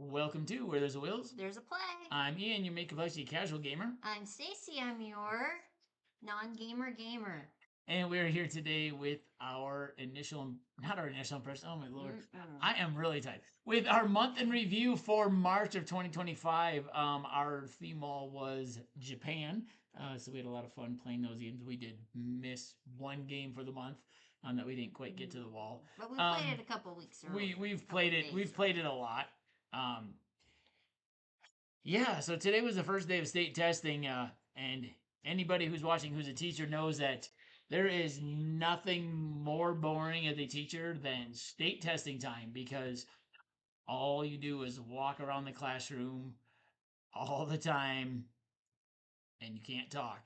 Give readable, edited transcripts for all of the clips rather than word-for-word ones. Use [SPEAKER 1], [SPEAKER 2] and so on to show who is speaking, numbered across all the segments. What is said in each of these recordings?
[SPEAKER 1] Welcome to Where There's a Wills.
[SPEAKER 2] There's a play.
[SPEAKER 1] I'm Ian, your Make a Play casual gamer.
[SPEAKER 2] I'm Stacey, I'm your non-gamer gamer.
[SPEAKER 1] And we're here today with our not our initial impression, oh my lord. I am really tired. With our month in review for March of 2025. Our theme all was Japan. So we had a lot of fun playing those games. We did miss one game for the month that we didn't quite get to the wall.
[SPEAKER 2] But we played it a couple weeks earlier.
[SPEAKER 1] We've played it a lot. Yeah, so today was the first day of state testing, and anybody who's watching who's a teacher knows that there is nothing more boring as a teacher than state testing time, because all you do is walk around the classroom all the time and you can't talk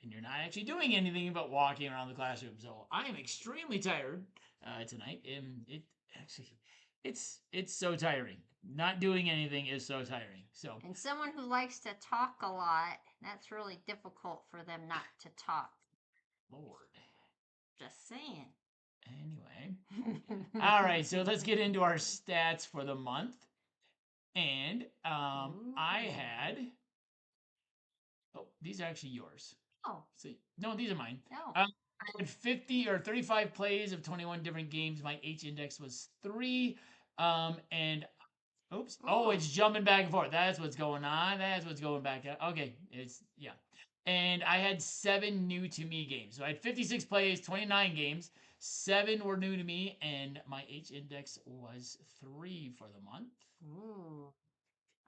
[SPEAKER 1] and you're not actually doing anything but walking around the classroom. So I am extremely tired tonight, and it's so tiring. Not doing anything is so tiring. So,
[SPEAKER 2] and someone who likes to talk a lot, that's really difficult for them not to talk.
[SPEAKER 1] Lord.
[SPEAKER 2] Just saying.
[SPEAKER 1] Anyway. All right, so let's get into our stats for the month. And I had... Oh, these are actually yours.
[SPEAKER 2] Oh.
[SPEAKER 1] See, no, these are mine.
[SPEAKER 2] No.
[SPEAKER 1] I had 50 or 35 plays of 21 different games. My H index was 3. And oops. Oh, it's jumping back and forth. That's what's going on. That's what's going back. Okay, yeah. And I had 7 new to me games. So I had 56 plays, 29 games. 7 were new to me, and my H index was 3 for the month.
[SPEAKER 2] Ooh.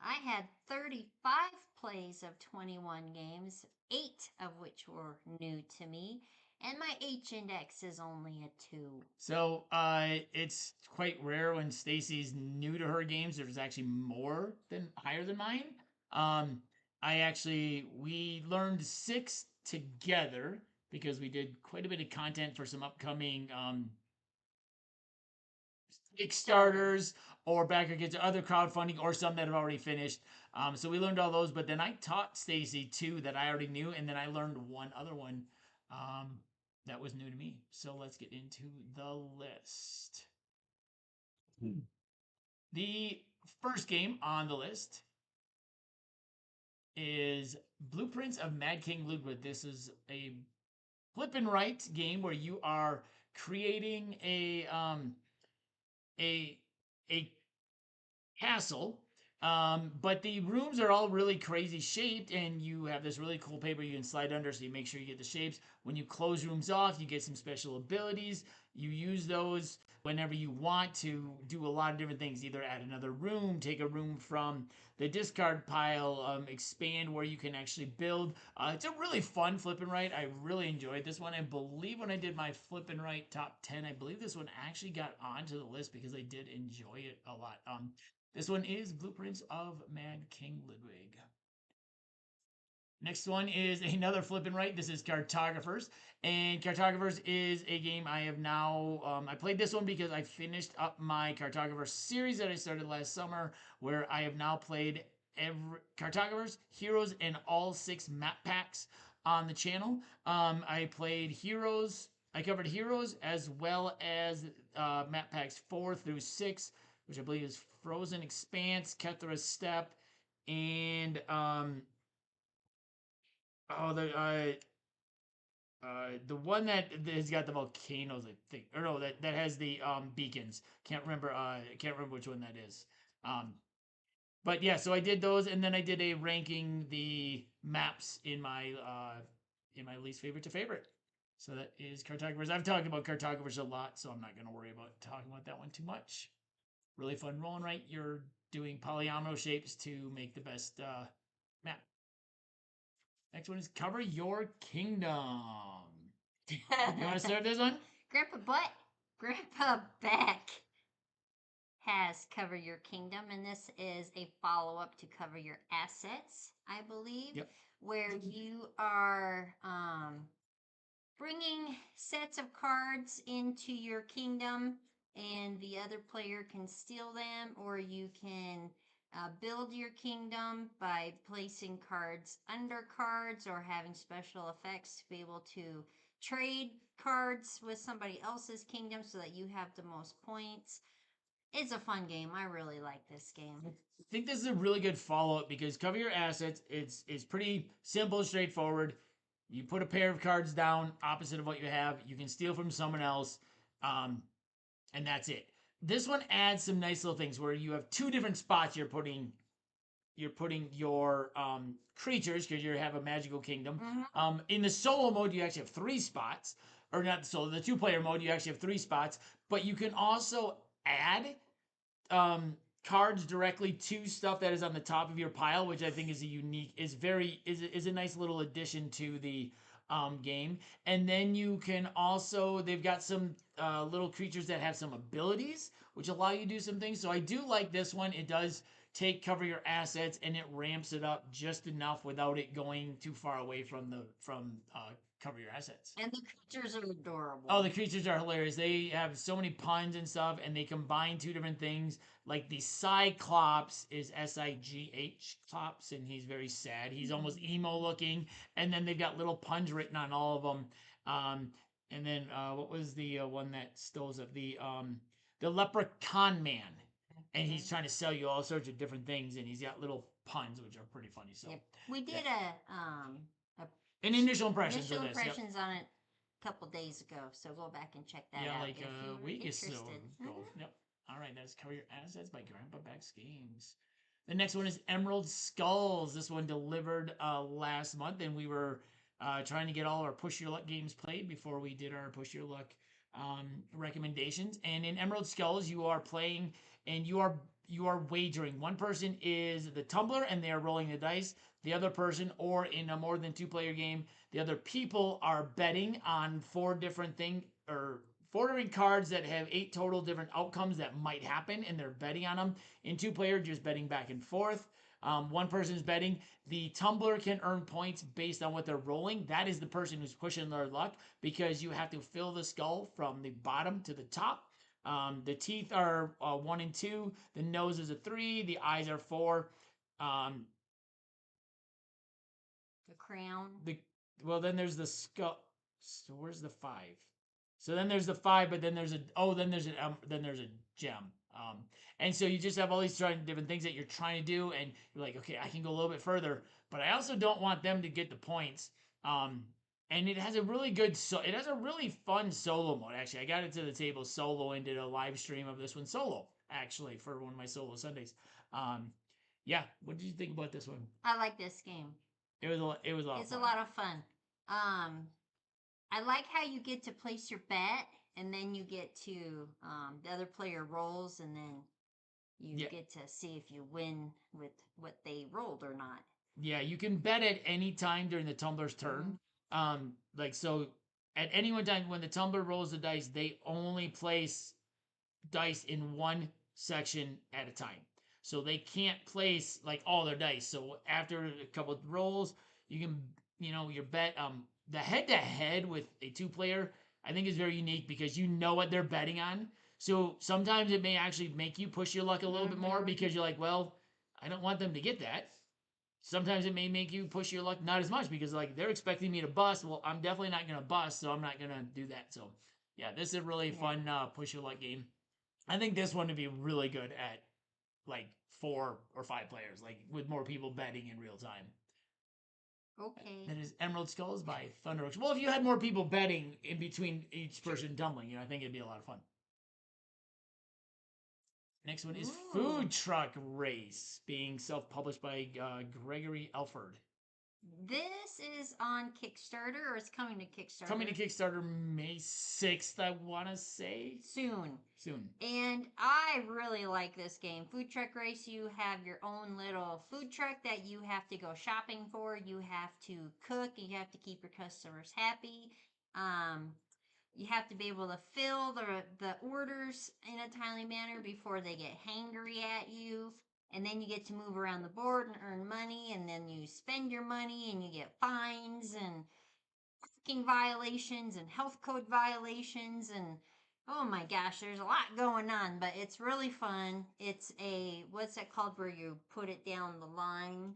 [SPEAKER 2] I had 35 plays of 21 games, 8 of which were new to me, and my H index is only a 2.
[SPEAKER 1] So it's quite rare when Stacey's new to her games. There's actually higher than mine. We learned 6 together because we did quite a bit of content for some upcoming Kickstarters or Backer Kids or other crowdfunding, or some that have already finished. So we learned all those, but then I taught Stacey 2 that I already knew, and then I learned one other one that was new to me. So let's get into the list. The first game on the list is Blueprints of Mad King Ludwig. This is a flip and right game where you are creating a a castle. But the rooms are all really crazy shaped, and you have this really cool paper you can slide under so you make sure you get the shapes. When you close rooms off, you get some special abilities. You use those whenever you want to do a lot of different things, either add another room, take a room from the discard pile, expand where you can actually build. It's a really fun flip and right. I really enjoyed this one. I believe when I did my flip and right top 10, I believe this one actually got onto the list because I did enjoy it a lot. This one is Blueprints of Mad King Ludwig. Next one is another flip and right. This is Cartographers. And Cartographers is a game I have now. I played this one because I finished up my Cartographer series that I started last summer, where I have now played every Cartographers, Heroes, and all 6 map packs on the channel. I played Heroes. I covered Heroes as well as map packs 4 through 6, which I believe is Frozen Expanse, Kethra's Step, and oh, the one that has got the volcanoes, I think, or no, that has the beacons. Can't remember. Can't remember which one that is. But yeah, so I did those, and then I did a ranking the maps in my least favorite to favorite. So that is Cartographers. I've talked about Cartographers a lot, so I'm not going to worry about talking about that one too much. Really fun rolling, right? You're doing polyomino shapes to make the best map. Next one is Cover Your Kingdom. You want to start this one?
[SPEAKER 2] Grandpa Beck has Cover Your Kingdom, and this is a follow up to Cover Your Assets, I believe,
[SPEAKER 1] Yep.
[SPEAKER 2] where you are bringing sets of cards into your kingdom, and the other player can steal them, or you can build your kingdom by placing cards under cards or having special effects to be able to trade cards with somebody else's kingdom so that you have the most points. It's a fun game. I really like this game.
[SPEAKER 1] I think this is a really good follow up because Cover Your Assets, it's pretty simple and straightforward. You put a pair of cards down opposite of what you have. You can steal from someone else, and that's it. This one adds some nice little things where you have 2 different spots you're putting your creatures because you have a magical kingdom. In the solo mode, you actually have 3 spots, or not the solo, the 2-player mode, you actually have 3 spots, but you can also add cards directly to stuff that is on the top of your pile, which I think is is a nice little addition to the game. And then you can also, they've got some little creatures that have some abilities which allow you to do some things. So I do like this one. It does take Cover Your Assets and it ramps it up just enough without it going too far away from Cover Your Assets.
[SPEAKER 2] And the creatures are adorable.
[SPEAKER 1] Oh, the creatures are hilarious. They have so many puns and stuff, and they combine 2 different things. Like the Cyclops is Sigh Clops, and he's very sad. He's almost emo looking, and then they've got little puns written on all of them. And then what was the one that stole up the Leprechaun Man, and he's trying to sell you all sorts of different things, and he's got little puns which are pretty funny. So
[SPEAKER 2] yep. We did
[SPEAKER 1] an initial impressions
[SPEAKER 2] initial
[SPEAKER 1] of this.
[SPEAKER 2] impressions on it a couple days ago, so go back and check that
[SPEAKER 1] Yeah,
[SPEAKER 2] out.
[SPEAKER 1] like a week or so ago.
[SPEAKER 2] Mm-hmm.
[SPEAKER 1] Yep. All right, that's Cover Your Assets by Grandpa Beck's Games. The next one is Emerald Skulls. This one delivered last month, and we were trying to get all our Push Your Luck games played before we did our Push Your Luck recommendations. And in Emerald Skulls, you are playing and you are wagering. One person is the tumbler, and they are rolling the dice. The other person, or in a more than 2-player game, the other people are betting on 4 different things, or 4 different cards that have 8 total different outcomes that might happen, and they're betting on them. In 2-player, just betting back and forth. One person's betting. The tumbler can earn points based on what they're rolling. That is the person who's pushing their luck, because you have to fill the skull from the bottom to the top. The teeth are 1 and 2. The nose is a 3. The eyes are 4.
[SPEAKER 2] The crown.
[SPEAKER 1] Then there's the skull. So where's the 5? So then there's the 5, but then there's a gem. And so you just have all these different things that you're trying to do, and you're like, okay, I can go a little bit further, but I also don't want them to get the points. and it has a really good it has a really fun solo mode. Actually, I got it to the table solo and did a live stream of this one solo. Actually, for one of my solo Sundays. Yeah, what did you think about this one?
[SPEAKER 2] I like this game.
[SPEAKER 1] It was a lot of
[SPEAKER 2] It's a
[SPEAKER 1] fun.
[SPEAKER 2] lot of fun. I like how you get to place your bet, and then you get to the other player rolls, and then you
[SPEAKER 1] Yeah,
[SPEAKER 2] get to see if you win with what they rolled or not.
[SPEAKER 1] yeah, you can bet at any time during the tumbler's turn.
[SPEAKER 2] Mm-hmm.
[SPEAKER 1] Like so, at any one time when the tumbler rolls the dice, they only place dice in one section at a time. So they can't place like all their dice. So after a couple of rolls, you can your bet the head to head with a two player I think is very unique because you know what they're betting on. So sometimes it may actually make you push your luck a little bit more
[SPEAKER 2] Mm-hmm.
[SPEAKER 1] because you're like, well, I don't want them to get that. Sometimes it may make you push your luck not as much because like they're expecting me to bust. Well, I'm definitely not gonna bust, so I'm not gonna do that. So yeah, this is a really
[SPEAKER 2] Yeah.
[SPEAKER 1] fun push your luck game. I think this one would be really good at like 4 or 5 players, like with more people betting in real time.
[SPEAKER 2] Okay.
[SPEAKER 1] That is Emerald Skulls by Thunderhooks. Well, if you had more people betting in between each person tumbling, I think it'd be a lot of fun. Next one is
[SPEAKER 2] Ooh.
[SPEAKER 1] Food Truck Race, being self-published by Gregory Elford.
[SPEAKER 2] This is on Kickstarter, or it's coming to
[SPEAKER 1] Coming to
[SPEAKER 2] Kickstarter
[SPEAKER 1] Kickstarter May 6th, I want to say.
[SPEAKER 2] soon.
[SPEAKER 1] Soon.
[SPEAKER 2] And I really like this game. Food Truck Race, you have your own little food truck that you have to go shopping for. You have to cook. You have to keep your customers happy. Um, you have to be able to fill the orders in a timely manner before they get hangry at you. And then you get to move around the board and earn money. And then you spend your money and you get fines and parking violations and health code violations. And oh my gosh, there's a lot going on, but it's really fun. It's a, what's that called, where you put it down the line?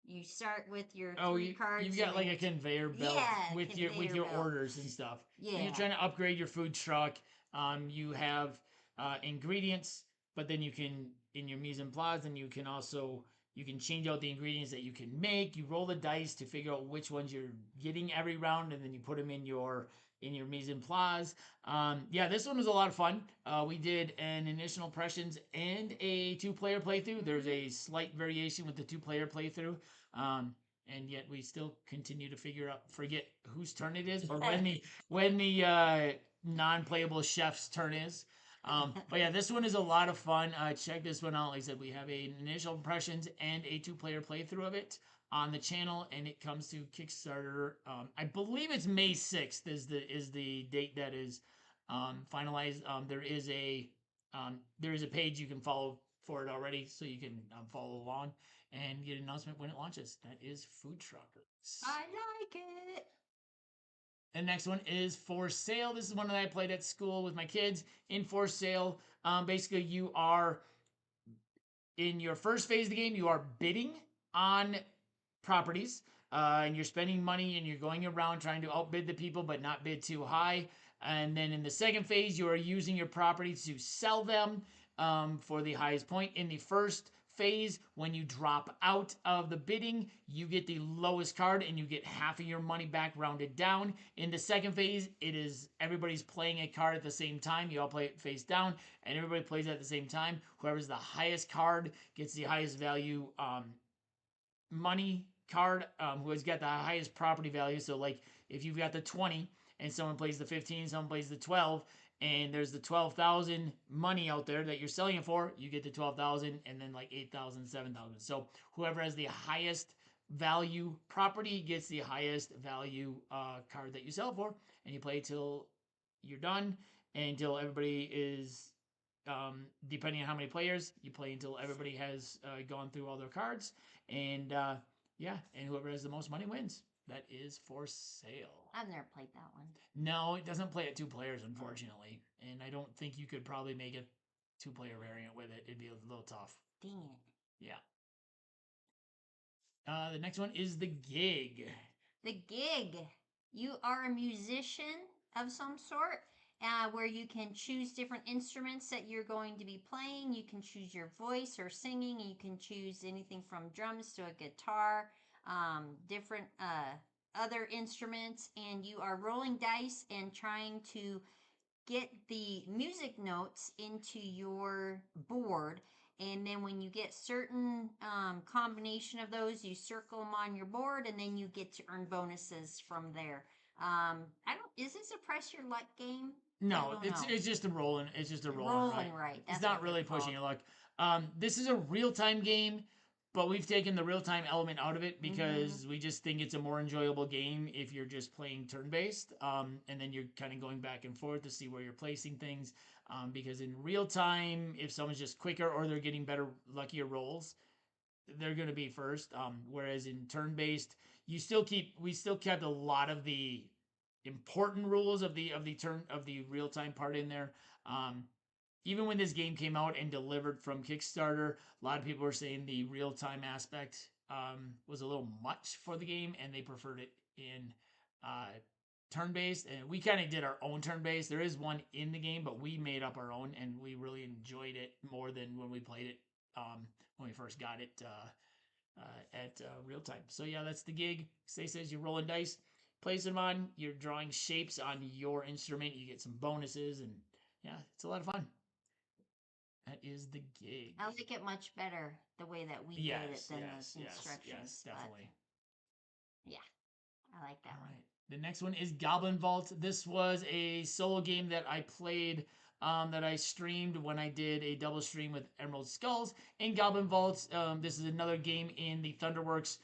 [SPEAKER 2] You start with your
[SPEAKER 1] Oh,
[SPEAKER 2] three cards
[SPEAKER 1] you've
[SPEAKER 2] and
[SPEAKER 1] got like
[SPEAKER 2] then
[SPEAKER 1] a conveyor belt
[SPEAKER 2] yeah,
[SPEAKER 1] with
[SPEAKER 2] conveyor
[SPEAKER 1] your
[SPEAKER 2] belt.
[SPEAKER 1] orders and stuff. And you're
[SPEAKER 2] Yeah.
[SPEAKER 1] trying to upgrade your food truck. You have ingredients, but then you can in your mise en place, and you can also you can change out the ingredients that you can make. You roll the dice to figure out which ones you're getting every round, and then you put them in your mise en place. Yeah, this one was a lot of fun. We did an initial impressions and a two-player playthrough. There's
[SPEAKER 2] Mm-hmm.
[SPEAKER 1] a slight variation with the two-player playthrough. Um, and yet we still continue to forget whose turn it is, or when the non-playable chef's turn is. But yeah, this one is a lot of fun. Check this one out. Like I said, we have an initial impressions and a two-player playthrough of it on the channel, and it comes to Kickstarter. I believe it's May 6th is the date that is finalized. There is a page you can follow for it already, so you can follow along and get an announcement when it launches. That is Food Truckers.
[SPEAKER 2] I like it.
[SPEAKER 1] And the next one is For Sale. This is one that I played at school with my kids. In For Sale, basically you are in your first phase of the game, you are bidding on properties, and you're spending money and you're going around trying to outbid the people but not bid too high. And then in the second phase, you are using your properties to sell them for the highest point. In the first phase, when you drop out of the bidding, you get the lowest card and you get half of your money back rounded down. In the second phase, it is everybody's playing a card at the same time. You all play it face down and everybody plays at the same time. Whoever's the highest card gets the highest value money card, who has got the highest property value. So like if you've got the 20 and someone plays the 15, someone plays the 12, and there's the 12,000 money out there that you're selling it for, you get the 12,000 and then like 8,000, 7,000. So whoever has the highest value property gets the highest value card that you sell for, and you play till you're done, until everybody is depending on how many players you play, until everybody has gone through all their cards, and yeah, and whoever has the most money wins. That is For Sale.
[SPEAKER 2] I've never played that one.
[SPEAKER 1] No, it doesn't play at 2 players, unfortunately, and I don't think you could probably make a 2-player variant with it. It'd be a little tough.
[SPEAKER 2] Dang it.
[SPEAKER 1] Yeah. The next one is The Gig.
[SPEAKER 2] The Gig. You are a musician of some sort, where you can choose different instruments that you're going to be playing. You can choose your voice or singing. You can choose anything from drums to a guitar, different other instruments, and you are rolling dice and trying to get the music notes into your board. And then when you get certain combination of those, you circle them on your board, and then you get to earn bonuses from there. I don't. Is this a press your luck game? I
[SPEAKER 1] No,
[SPEAKER 2] don't know.
[SPEAKER 1] it's just a rolling. It's just a rolling, right?
[SPEAKER 2] Rolling, right?
[SPEAKER 1] It's
[SPEAKER 2] That's
[SPEAKER 1] not
[SPEAKER 2] what they're
[SPEAKER 1] really pushing
[SPEAKER 2] called.
[SPEAKER 1] your luck. This is a real time game, but we've taken the real time element out of it
[SPEAKER 2] Mm-hmm.
[SPEAKER 1] because we just think it's a more enjoyable game if you're just playing turn based. And then you're kind of going back and forth to see where you're placing things. Because in real time, if someone's just quicker or they're getting better, luckier rolls, they're going to be first. Whereas in turn based, we still kept a lot of the important rules of the real time part in there. Um, Even when this game came out and delivered from Kickstarter, a lot of people were saying the real time aspect was a little much for the game, and they preferred it in uh, turn based. And we kind of did our own turn based. There is one in the game, but we made up our own, and we really enjoyed it more than when we played it when we first got it at real time. So yeah, that's the gig. Say says you're rolling dice, place them on. You're drawing shapes on your instrument. You get some bonuses, and yeah, it's a lot of fun. That is the gig.
[SPEAKER 2] I like it much better the way that we did it
[SPEAKER 1] Yes,
[SPEAKER 2] than
[SPEAKER 1] yes,
[SPEAKER 2] the
[SPEAKER 1] yes, yes,
[SPEAKER 2] instructions. But
[SPEAKER 1] definitely.
[SPEAKER 2] yeah, I like
[SPEAKER 1] All
[SPEAKER 2] that one.
[SPEAKER 1] right. The next one is Goblin Vault. This was a solo game that I played, that I streamed when I did a double stream with Emerald Skulls. In Goblin Vault, this is another game in the Thunderworks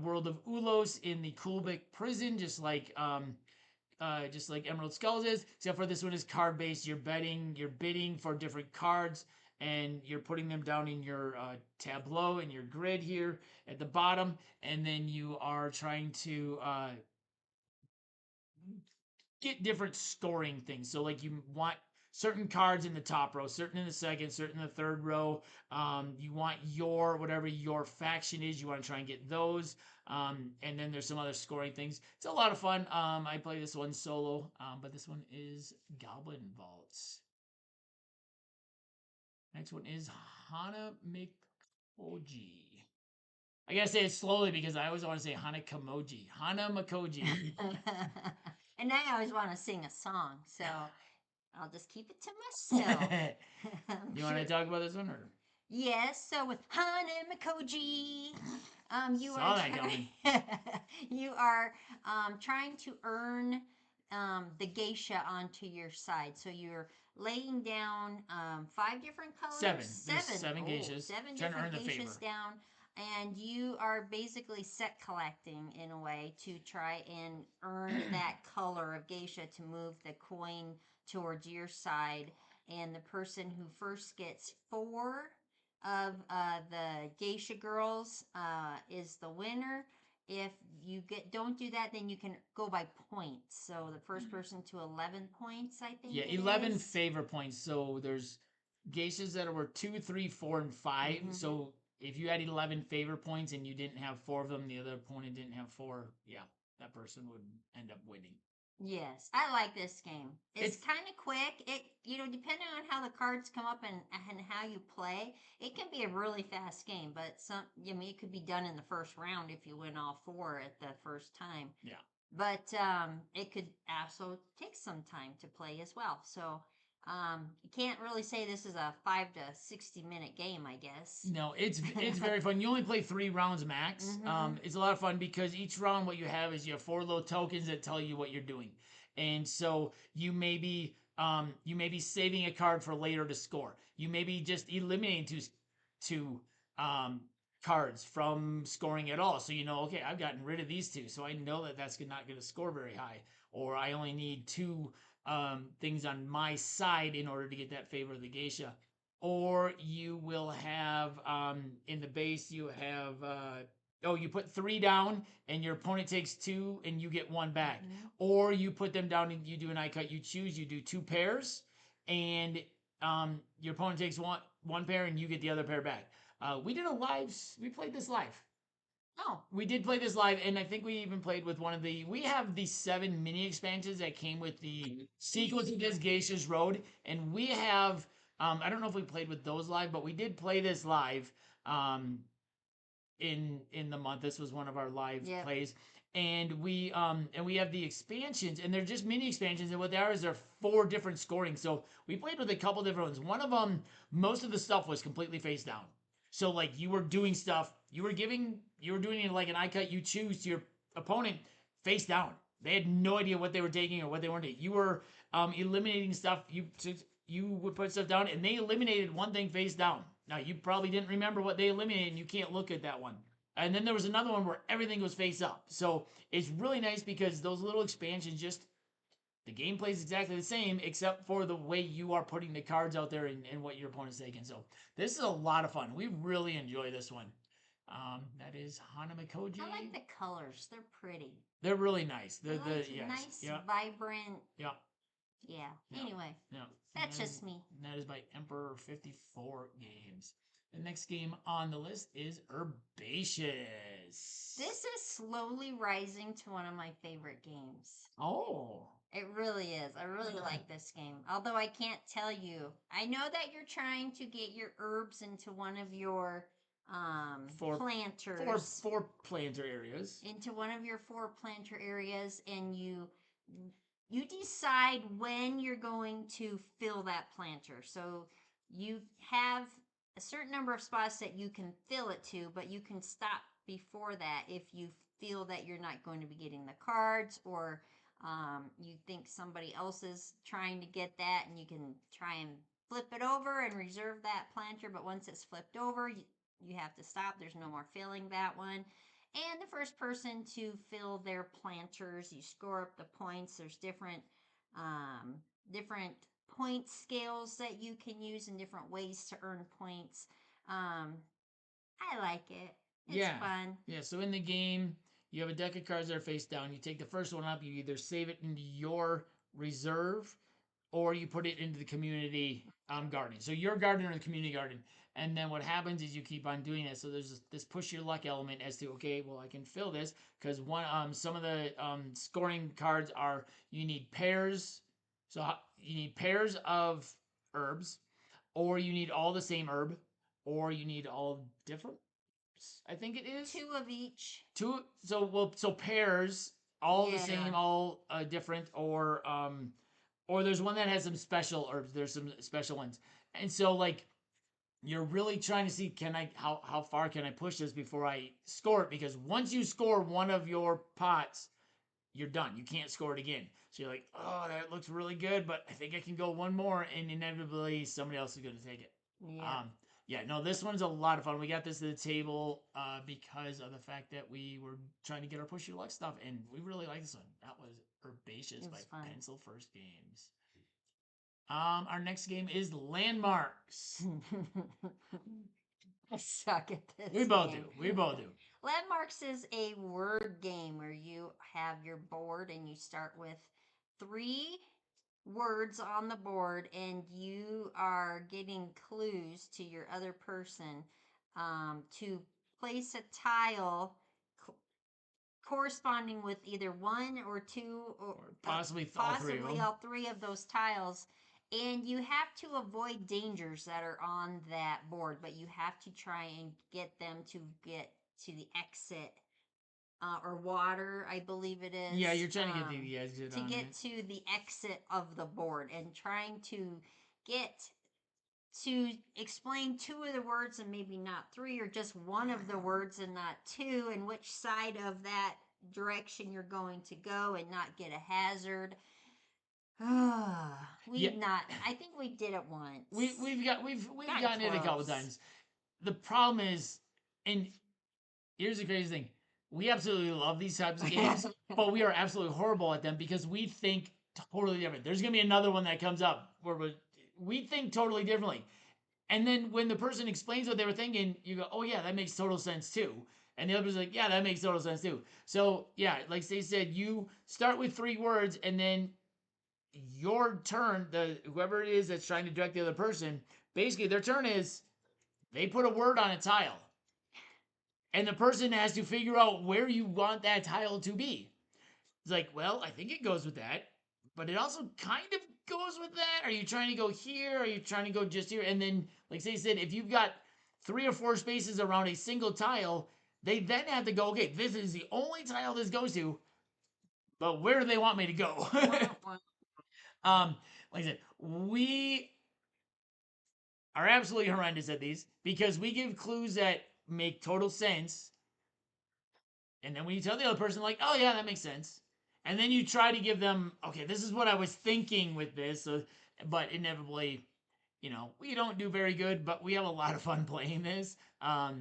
[SPEAKER 1] world of Ulos in the Kulbik prison, just like Emerald Skulls is, except for this one is card based. You're bidding for different cards, and you're putting them down in your tableau in your grid here at the bottom, and then you are trying to get different scoring things. So like you want certain cards in the top row, certain in the second, certain in the third row. You want your whatever your faction is. You want to try and get those. And then there's some other scoring things. It's a lot of fun. I play this one solo, but this one is Goblin Vaults. Next one is Hana Mikoji. I gotta say it slowly because I always want to say Hana Kamoji. Hana Makoji.
[SPEAKER 2] And I always want to sing a song, so I'll just keep it to myself.
[SPEAKER 1] You want to talk about this one or?
[SPEAKER 2] Yes, so with Hana Mikoji, you are
[SPEAKER 1] Saw that coming.
[SPEAKER 2] you are trying to earn the geisha onto your side. So you're laying down five different colors.
[SPEAKER 1] Seven. There's seven geishas.
[SPEAKER 2] Seven
[SPEAKER 1] Trying to
[SPEAKER 2] different
[SPEAKER 1] earn the
[SPEAKER 2] geishas
[SPEAKER 1] favor.
[SPEAKER 2] down. And you are basically set collecting in a way to try and earn that color of geisha to move the coin towards your side. And the person who first gets four of the geisha girls is the winner. If you don't do that, then you can go by points. So the first person to 11 points, I think
[SPEAKER 1] Yeah,
[SPEAKER 2] it
[SPEAKER 1] 11
[SPEAKER 2] is.
[SPEAKER 1] favor points. So there's geishas that were 2, 3, 4, and 5.
[SPEAKER 2] Mhm.
[SPEAKER 1] So if you had 11 favor points and you didn't have 4 of them, the other opponent didn't have 4, yeah, that person would end up winning.
[SPEAKER 2] Yes, I like this game. It's
[SPEAKER 1] It's
[SPEAKER 2] kind of quick. Depending on how the cards come up and how you play, it can be a really fast game. But it could be done in the first round if you win all four at the first time.
[SPEAKER 1] yeah.
[SPEAKER 2] But it could also take some time to play as well. So you can't really say this is a 5 to 60 minute game, I guess.
[SPEAKER 1] No, it's very fun. You only play 3 rounds max.
[SPEAKER 2] Mm-hmm.
[SPEAKER 1] It's a lot of fun because each round what you have is you have 4 little tokens that tell you what you're doing, and so you may be saving a card for later to score. You may be just eliminating two um, cards from scoring at all. So you know, okay, I've gotten rid of these two, so I know that that's not going to score very high, or I only need 2 things on my side in order to get that favor of the geisha. Or you will have in the base you have you put 3 down and your opponent takes 2 and you get 1 back.
[SPEAKER 2] Mm-hmm.
[SPEAKER 1] Or you put them down and you do an eye cut. You choose. You do 2 pairs, and your opponent takes one pair and you get the other pair back. We played this live.
[SPEAKER 2] Oh,
[SPEAKER 1] We did play this live, and I think we even played with one of the. We have the 7 mini expansions that came with the sequels of this Geisha's Road, and we have. I don't know if we played with those live, but we did play this live. Um, in the month. This was one of our live
[SPEAKER 2] Yep.
[SPEAKER 1] plays. And we have the expansions, and they're just mini expansions, and what they are is they're 4 different scoring. So we played with a couple different ones. One of them, most of the stuff was completely face down. So like you were doing stuff, you were doing it like an eye cut. You choose to your opponent face down. They had no idea what they were taking or what they weren't taking. You were eliminating stuff. You would put stuff down, and they eliminated one thing face down. Now you probably didn't remember what they eliminated, and you can't look at that one. And then there was another one where everything was face up. So it's really nice because those little expansions just the gameplay is exactly the same except for the way you are putting the cards out there and what your opponent's taking. So this is a lot of fun. We really enjoy this one. That is Hanamikoji.
[SPEAKER 2] I like the colors. They're pretty.
[SPEAKER 1] They're really nice. They're
[SPEAKER 2] Yes. Nice,
[SPEAKER 1] yeah,
[SPEAKER 2] vibrant.
[SPEAKER 1] yeah.
[SPEAKER 2] Yeah.
[SPEAKER 1] Yeah.
[SPEAKER 2] Anyway,
[SPEAKER 1] Yeah.
[SPEAKER 2] that's just me.
[SPEAKER 1] And that is by Emperor 54 Games. The next game on the list is Herbaceous.
[SPEAKER 2] This is slowly rising to one of my favorite games.
[SPEAKER 1] Oh.
[SPEAKER 2] It really is. I really like this game. Although I can't tell you. I know that you're trying to get your herbs into one of your planters.
[SPEAKER 1] Four planter areas.
[SPEAKER 2] Into one of your 4 planter areas, and you decide when you're going to fill that planter. So you have a certain number of spots that you can fill it to, but you can stop before that if you feel that you're not going to be getting the cards, or you think somebody else is trying to get that, and you can try and flip it over and reserve that planter. But once it's flipped over, you have to stop. There's no more filling that one. And the first person to fill their planters, you score up the points. There's different point scales that you can use and different ways to earn points. I like it. It's fun.
[SPEAKER 1] Yeah, so in the game, you have a deck of cards that are face down. You take the first one up, you either save it into your reserve or you put it into the community garden. So your garden or the community garden. And then what happens is you keep on doing it. So there's this push your luck element as to, okay, well, I can fill this because some of the scoring cards are you need pairs. So you need pairs of herbs, or you need all the same herb, or you need all different. I think it is
[SPEAKER 2] 2 of each.
[SPEAKER 1] 2. So pairs, all the same, all different, or there's one that has some special herbs. There's some special ones, and so like you're really trying to see how far can I push this before I score it, because once you score one of your pots, you're done. You can't score it again. So you're like, oh, that looks really good, but I think I can go one more, and inevitably somebody else is going to take it. Yeah. No, this one's a lot of fun. We got this to the table because of the fact that we were trying to get our push your luck stuff, and we really like this one. That was Herbaceous by
[SPEAKER 2] fun.
[SPEAKER 1] Pencil First Games. Our next game is Landmarks.
[SPEAKER 2] I suck at this.
[SPEAKER 1] We both do.
[SPEAKER 2] Landmarks is a word game where you have your board and you start with 3 words on the board, and you are getting clues to your other person to place a tile corresponding with either 1 or 2 or
[SPEAKER 1] possibly
[SPEAKER 2] all 3 of those tiles. And you have to avoid dangers that are on that board, but you have to try and get them to get to the exit or water, I believe it is.
[SPEAKER 1] Yeah, you're trying to get to the exit.
[SPEAKER 2] To get to the exit of the board, and trying to get to explain 2 of the words and maybe not 3, or just 1 of the words and not 2, and which side of that direction you're going to go and not get a hazard. Not. I think we did it once.
[SPEAKER 1] We've gotten it a couple times. The problem is, and here's the crazy thing: we absolutely love these types of games, but we are absolutely horrible at them because we think totally different. There's gonna be another one that comes up where we think totally differently, and then when the person explains what they were thinking, you go, "Oh yeah, that makes total sense too." And the other person's like, "Yeah, that makes total sense too." So yeah, like Stacey said, you start with 3 words, and then your turn, whoever it is that's trying to direct the other person, basically their turn is they put a word on a tile, and the person has to figure out where you want that tile to be. It's like, well, I think it goes with that, but it also kind of goes with that. Are you trying to go here? Are you trying to go just here? And then, like they said, if you've got 3 or 4 spaces around a single tile, They then have to go, okay, this is the only tile this goes to, but where do they want me to go? Like I said, we are absolutely horrendous at these because we give clues that make total sense. And then when you tell the other person, like, oh yeah, that makes sense. And then you try to give them, okay, this is what I was thinking with this. So, but inevitably, we don't do very good, but we have a lot of fun playing this.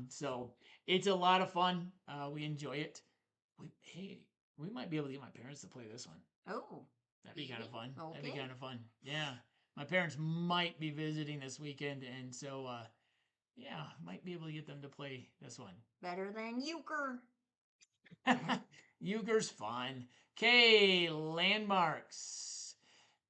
[SPEAKER 1] So it's a lot of fun. We enjoy it. Hey, we might be able to get my parents to play this one.
[SPEAKER 2] Oh.
[SPEAKER 1] That'd be kind of fun.
[SPEAKER 2] Okay.
[SPEAKER 1] That'd be kind of fun. Yeah. My parents might be visiting this weekend, and so, yeah, might be able to get them to play this one.
[SPEAKER 2] Better than euchre.
[SPEAKER 1] Euchre's fun. Okay, Landmarks.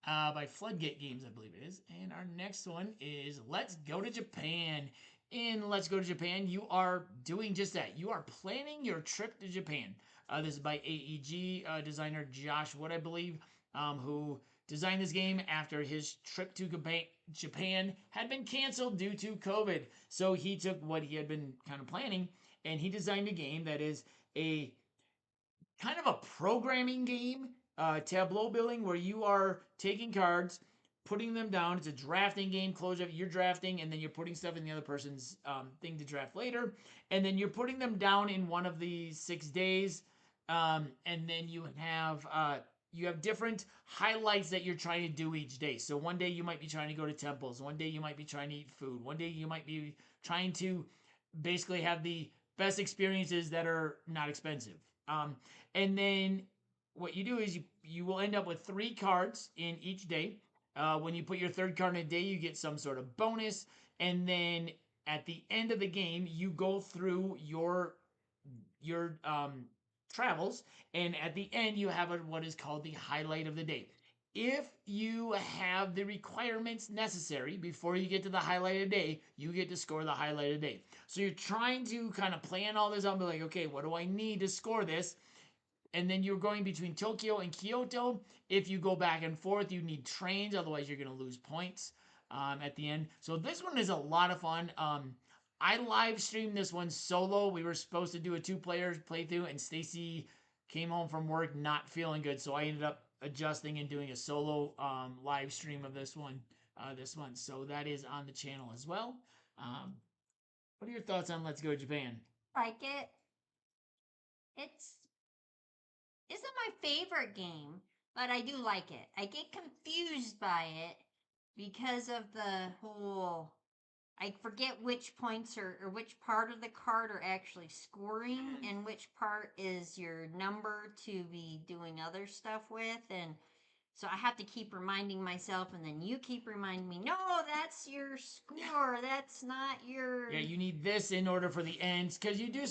[SPEAKER 1] By Floodgate Games, I believe it is. And our next one is Let's Go to Japan. In Let's Go to Japan, you are doing just that. You are planning your trip to Japan. This is by AEG designer Josh Wood, I believe, who designed this game after his trip to Japan had been canceled due to COVID. So he took what he had been kind of planning and he designed a game that is a kind of a programming game, tableau building, where you are taking cards, putting them down. It's a drafting game. Close up, you're drafting, and then you're putting stuff in the other person's thing to draft later, and then you're putting them down in one of the 6 days, and then you have different highlights that you're trying to do each day. So one day you might be trying to go to temples. One day you might be trying to eat food. One day you might be trying to basically have the best experiences that are not expensive. And then what you do is you will end up with 3 cards in each day. When you put your 3rd card in a day, you get some sort of bonus. And then at the end of the game, you go through your travels, and at the end you have what is called the highlight of the day. If you have the requirements necessary before you get to the highlight of the day, you get to score the highlight of the day. So you're trying to kind of plan all this out and be like, okay, what do I need to score this? And then you're going between Tokyo and Kyoto. If you go back and forth, you need trains, otherwise you're going to lose points at the end. So this one is a lot of fun. I live streamed this one solo. We were supposed to do a 2-player playthrough, and Stacey came home from work not feeling good, so I ended up adjusting and doing a solo live stream of this one. So that is on the channel as well. What are your thoughts on Let's Go Japan?
[SPEAKER 2] Like it. It's isn't my favorite game, but I do like it. I get confused by it because of the whole. I forget which points or which part of the card are actually scoring and which part is your number to be doing other stuff with. And so I have to keep reminding myself, and then you keep reminding me, no, that's your score. That's not your.
[SPEAKER 1] Yeah, you need this in order for the ends, because you do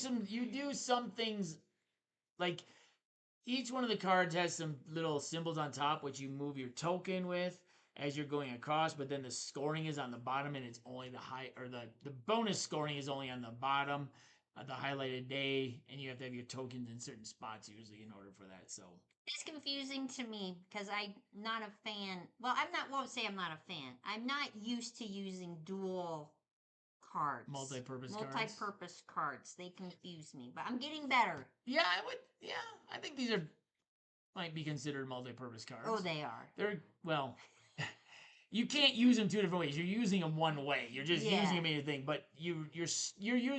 [SPEAKER 1] some things like each one of the cards has some little symbols on top which you move your token with as you're going across, but then the scoring is on the bottom, and it's only the bonus scoring is only on the bottom of the highlighted day, and you have to have your tokens in certain spots usually in order for that. So
[SPEAKER 2] it's confusing to me because I'm not a fan. Well, won't say I'm not a fan. I'm not used to using dual cards. Multi-purpose cards. They confuse me, but I'm getting better.
[SPEAKER 1] Yeah, I think these might be considered multi-purpose cards.
[SPEAKER 2] Oh, they are.
[SPEAKER 1] They're, well, you can't use them 2 different ways. You're using them one way. You're just using them in anything, but you're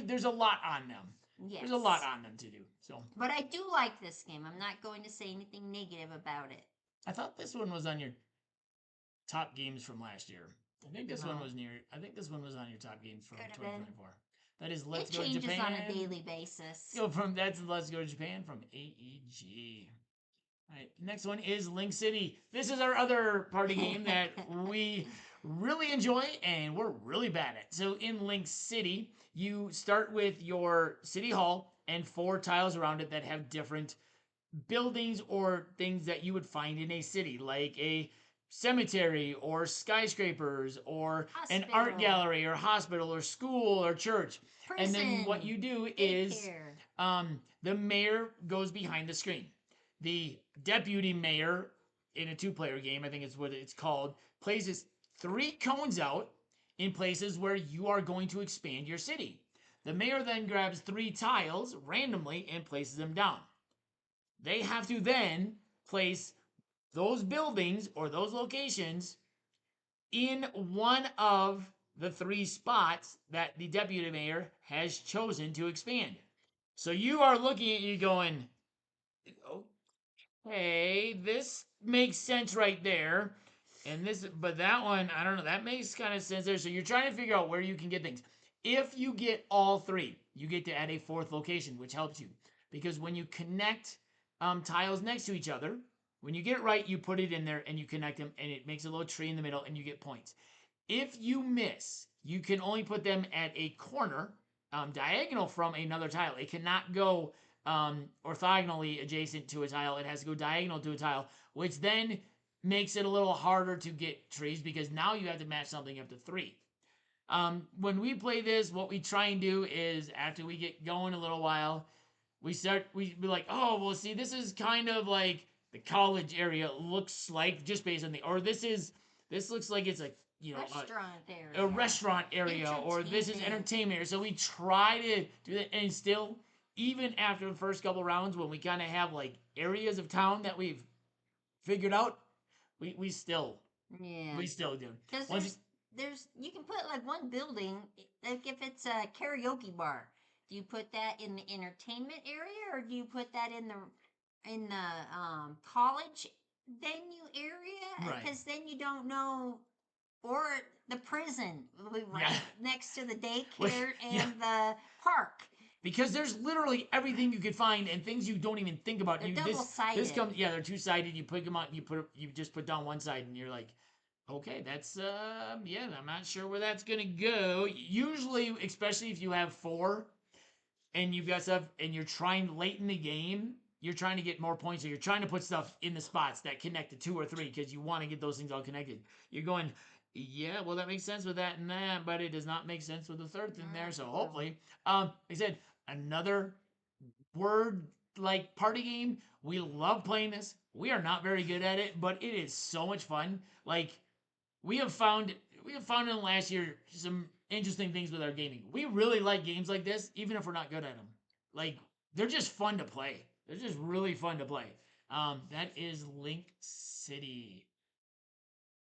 [SPEAKER 1] there's a lot on them. Yes. There's a lot on them to do. So,
[SPEAKER 2] but I do like this game. I'm not going to say anything negative about it.
[SPEAKER 1] I thought this one was on your top games from last year. I think this one was on your top games from 2024. That is Let's Go to Japan. It changes
[SPEAKER 2] on a daily basis.
[SPEAKER 1] That's Let's Go to Japan from AEG. All right, next one is Link City. This is our other party game that we really enjoy and we're really bad at. So in Link City, you start with your city hall and 4 tiles around it that have different buildings or things that you would find in a city, like a cemetery or skyscrapers or an art gallery or hospital or school or church.
[SPEAKER 2] Prison,
[SPEAKER 1] and then what you do is the mayor goes behind the screen. The deputy mayor in a 2-player game, I think it's what it's called, places 3 cones out in places where you are going to expand your city. The mayor then grabs 3 tiles randomly and places them down. They have to then place those buildings or those locations in one of the 3 spots that the deputy mayor has chosen to expand. So you are looking at you going, okay, this makes sense right there. And this, but that one, I don't know, that makes kind of sense there. So you're trying to figure out where you can get things. If you get all 3, you get to add a 4th location, which helps you. Because when you connect tiles next to each other, when you get it right, you put it in there and you connect them, and it makes a little tree in the middle, and you get points. If you miss, you can only put them at a corner, diagonal from another tile. It cannot go orthogonally adjacent to a tile. It has to go diagonal to a tile, which then makes it a little harder to get trees because now you have to match something up to 3. When we play this, what we try and do is after we get going a little while, we be like, oh, well, see, this is kind of like the college area looks like just based on this looks like it's a
[SPEAKER 2] restaurant
[SPEAKER 1] a
[SPEAKER 2] area,
[SPEAKER 1] restaurant area, or this is entertainment area. So we try to do that, and still, even after the first couple rounds, when we kind of have like areas of town that we've figured out, we still do.
[SPEAKER 2] Because there's you can put like one building, like if it's a karaoke bar, do you put that in the entertainment area or do you put that in the college venue area?
[SPEAKER 1] Right.
[SPEAKER 2] Because then you don't know. Or the prison, right next to the daycare and the park.
[SPEAKER 1] Because there's literally everything you could find and things you don't even think about.
[SPEAKER 2] They're double-sided.
[SPEAKER 1] This comes, they're 2-sided. You pick them up, you just put down one side, and you're like, okay, that's I'm not sure where that's gonna go. Usually, especially if you have 4 and you've got stuff, and you're trying late in the game, you're trying to get more points, so you're trying to put stuff in the spots that connect to 2 or 3 because you want to get those things all connected. You're going, yeah, well, that makes sense with that and that, but it does not make sense with the 3rd thing there. So hopefully, like I said, another word like party game. We love playing this. We are not very good at it, but it is so much fun. Like we have found in the last year some interesting things with our gaming. We really like games like this, even if we're not good at them. Like they're just fun to play. They're just really fun to play. That is Link City.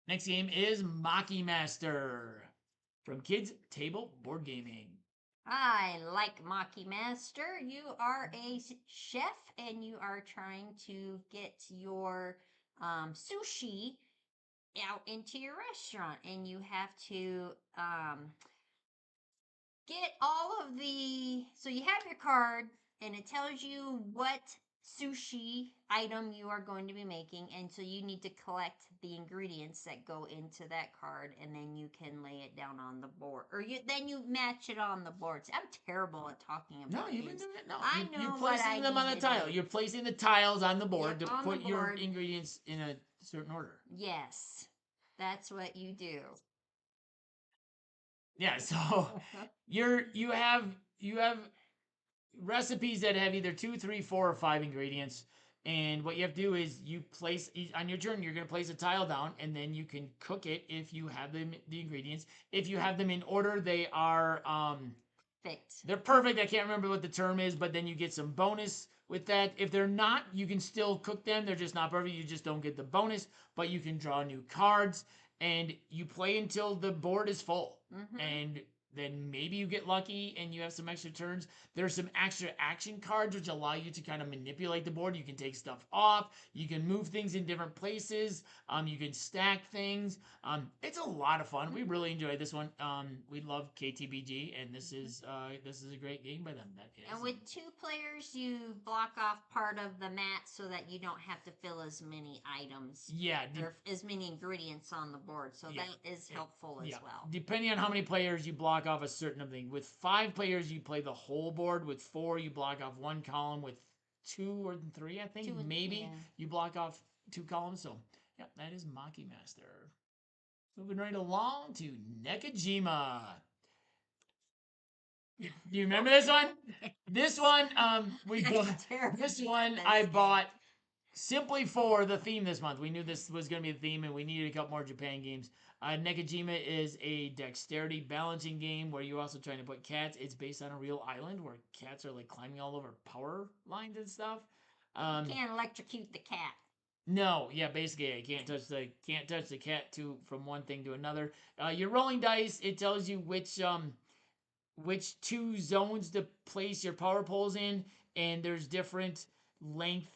[SPEAKER 1] Next game is Maki Master from Kids Table Board Gaming.
[SPEAKER 2] I like Maki Master. You are a chef and you are trying to get your sushi out into your restaurant, and you have to get all of the. So you have your card, and it tells you what sushi item you are going to be making, and so you need to collect the ingredients that go into that card, and then you can lay it down on the board, or then you match it on the board. I'm terrible at talking about.
[SPEAKER 1] No, you've been doing it. No,
[SPEAKER 2] I know
[SPEAKER 1] you're placing them on the tile. You're placing the tiles on the board to put your ingredients in a certain order.
[SPEAKER 2] Yes, that's what you do.
[SPEAKER 1] Yeah, so you have recipes that have either 2, 3, 4, or 5 ingredients, and what you have to do is you place on your turn. You're going to place a tile down, and then you can cook it if you have the ingredients. If you have them in order, they are
[SPEAKER 2] perfect.
[SPEAKER 1] They're perfect. I can't remember what the term is, but then you get some bonus with that. If they're not, you can still cook them. They're just not perfect. You just don't get the bonus, but you can draw new cards, and you play until the board is full. Mm-hmm. And then maybe you get lucky and you have some extra turns. There's some extra action cards which allow you to kind of manipulate the board. You can take stuff off. You can move things in different places. You can stack things. It's a lot of fun. We really enjoyed this one. We love KTBG, and this is a great game by them. That is.
[SPEAKER 2] And with 2 players, you block off part of the mat so that you don't have to fill as many items.
[SPEAKER 1] Yeah.
[SPEAKER 2] Or as many ingredients on the board. So that is helpful as well.
[SPEAKER 1] Depending on how many players you block off a certain thing. With 5 players, you play the whole board. With 4, you block off 1 column. With 2 or 3, I think, you block off 2 columns. So, yeah, that is Maki Master. Moving right along to Nekojima. Do you remember this one? This one, I bought simply for the theme this month. We knew this was going to be the theme, and we needed a couple more Japan games. Nekojima is a dexterity balancing game where you're also trying to put cats. It's based on a real island where cats are like climbing all over power lines and stuff.
[SPEAKER 2] You can't electrocute the cat.
[SPEAKER 1] No, yeah, basically, I can't touch the cat from one thing to another. You're rolling dice. It tells you which two zones to place your power poles in, and there's different length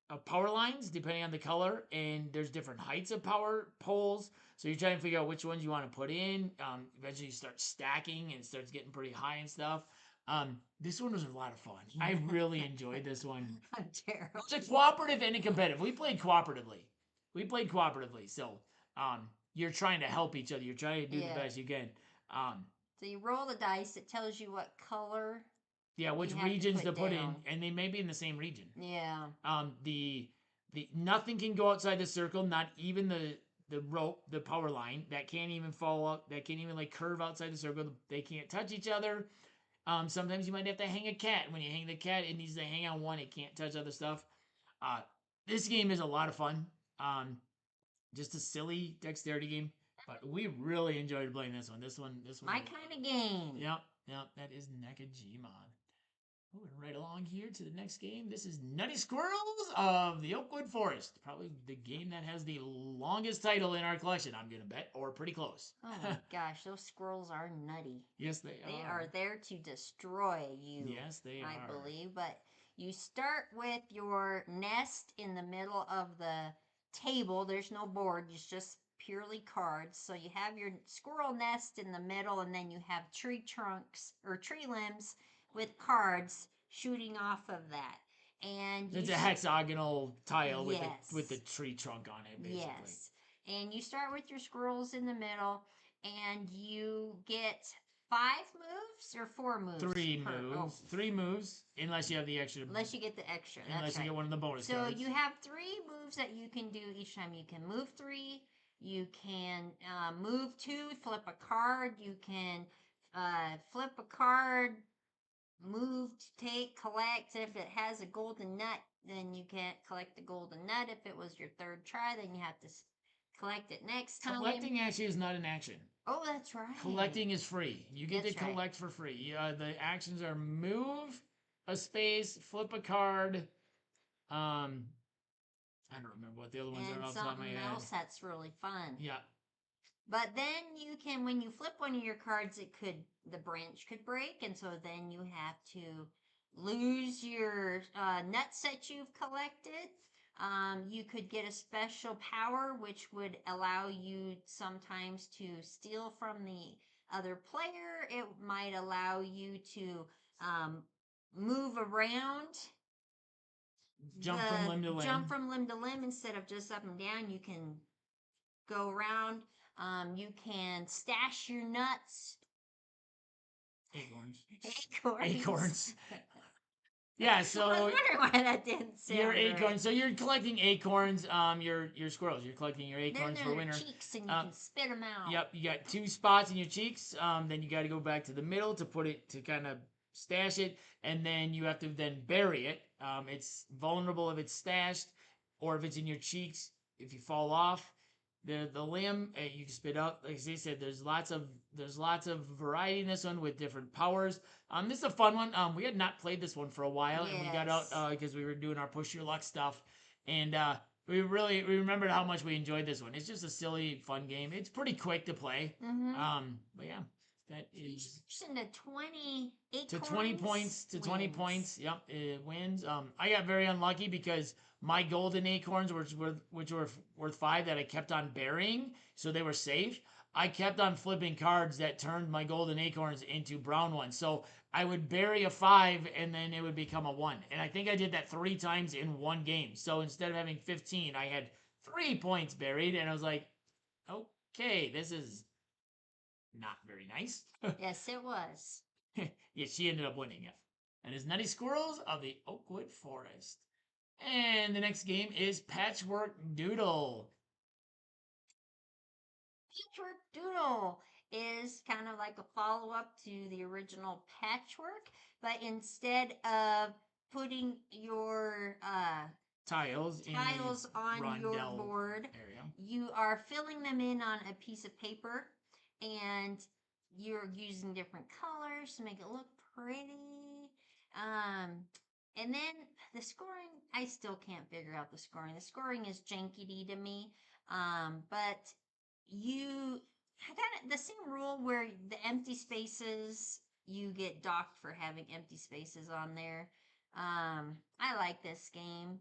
[SPEAKER 1] of power lines depending on the color, and there's different heights of power poles. So you're trying to figure out which ones you want to put in. Eventually, you start stacking, and it starts getting pretty high and stuff. This one was a lot of fun. I really enjoyed this one.
[SPEAKER 2] I'm terrible.
[SPEAKER 1] It's a cooperative and a competitive. We played cooperatively. So you're trying to help each other. You're trying to do the best you can.
[SPEAKER 2] So you roll the dice. It tells you what color.
[SPEAKER 1] Yeah, which regions to put in, and they may be in the same region.
[SPEAKER 2] Yeah.
[SPEAKER 1] The nothing can go outside the circle. Not even the rope, the power line. That can't even fall up. That can't even like curve outside the circle. They can't touch each other. Sometimes you might have to hang a cat. When you hang the cat, it needs to hang on one. It can't touch other stuff. This game is a lot of fun. Just a silly dexterity game, but we really enjoyed playing this one. This one.
[SPEAKER 2] My kind of game.
[SPEAKER 1] Yep. That is Nekojima. Moving right along here to the next game. This is Nutty Squirrels of the Oakwood Forest. Probably the game that has the longest title in our collection, I'm going to bet, or pretty close.
[SPEAKER 2] Oh my gosh, those squirrels are nutty.
[SPEAKER 1] Yes, they are.
[SPEAKER 2] They are there to destroy you.
[SPEAKER 1] Yes, they are.
[SPEAKER 2] I believe. But you start with your nest in the middle of the table. There's no board, it's just purely cards. So you have your squirrel nest in the middle, and then you have tree trunks or tree limbs with cards shooting off of that. And
[SPEAKER 1] it's a hexagonal tile
[SPEAKER 2] yes.
[SPEAKER 1] with the tree trunk on it, basically.
[SPEAKER 2] Yes. And you start with your squirrels in the middle, and you get 5 moves or 4 moves?
[SPEAKER 1] 3 moves. Oh. 3 moves, unless you have the extra.
[SPEAKER 2] Unless you get the extra.
[SPEAKER 1] Unless you get one of the bonus cards.
[SPEAKER 2] So you have 3 moves that you can do each time. You can move 3. You can move 2, flip a card. You can flip a card, move, take, collect. If it has a golden nut, then you can't collect the golden nut. If it was your 3rd try, then you have to collect it next time.
[SPEAKER 1] Collecting actually is not an action.
[SPEAKER 2] Oh, that's right.
[SPEAKER 1] Collecting is free. You get to collect for free. The actions are move a space, flip a card. I don't remember what the other ones are off the top of my head.
[SPEAKER 2] And something else that's really fun.
[SPEAKER 1] Yeah.
[SPEAKER 2] But then you can, when you flip one of your cards, the branch could break, and so then you have to lose your nuts that you've collected. You could get a special power, which would allow you sometimes to steal from the other player. It might allow you to move around.
[SPEAKER 1] Jump from limb to limb.
[SPEAKER 2] Jump from limb to limb instead of just up and down. You can go around. You can stash your nuts.
[SPEAKER 1] Acorns. Yeah, so
[SPEAKER 2] I was wondering why that didn't sound
[SPEAKER 1] your acorns.
[SPEAKER 2] Right.
[SPEAKER 1] So you're collecting acorns. Your squirrels. You're collecting your acorns for winter.
[SPEAKER 2] Cheeks, and you can spit them out.
[SPEAKER 1] Yep, you got 2 spots in your cheeks. Then you got to go back to the middle to put it to kind of stash it, and then you have to then bury it. It's vulnerable if it's stashed, or if it's in your cheeks. If you fall off the limb, you can spit out. Like I said, there's lots of variety in this one with different powers. This is a fun one. We had not played this one for a while, and we got out because we were doing our push your luck stuff, and we remembered how much we enjoyed this one. It's just a silly, fun game. It's pretty quick to play. But yeah. That is
[SPEAKER 2] to 28
[SPEAKER 1] to 20 points to 20 points. Yep, it wins. I got very unlucky because my golden acorns, which were worth 5, that I kept on burying, so they were safe. I kept on flipping cards that turned my golden acorns into brown ones. So I would bury a 5 and then it would become a 1. And I think I did that 3 times in one game. So instead of having 15, I had 3 points buried, and I was like, okay, this is not very nice.
[SPEAKER 2] Yes, it was.
[SPEAKER 1] Yeah, she ended up winning it. And it's Nutty Squirrels of the Oakwood Forest. And the next game is Patchwork Doodle.
[SPEAKER 2] Patchwork Doodle is kind of like a follow-up to the original Patchwork, but instead of putting your
[SPEAKER 1] tiles
[SPEAKER 2] tiles on your
[SPEAKER 1] rondel
[SPEAKER 2] board.
[SPEAKER 1] area.
[SPEAKER 2] You are filling them in on a piece of paper, and you're using different colors to make it look pretty. And then the scoring, I still can't figure out the scoring. The scoring is janky to me. But you kind of the same rule where the empty spaces, you get docked for having empty spaces on there. I like this game.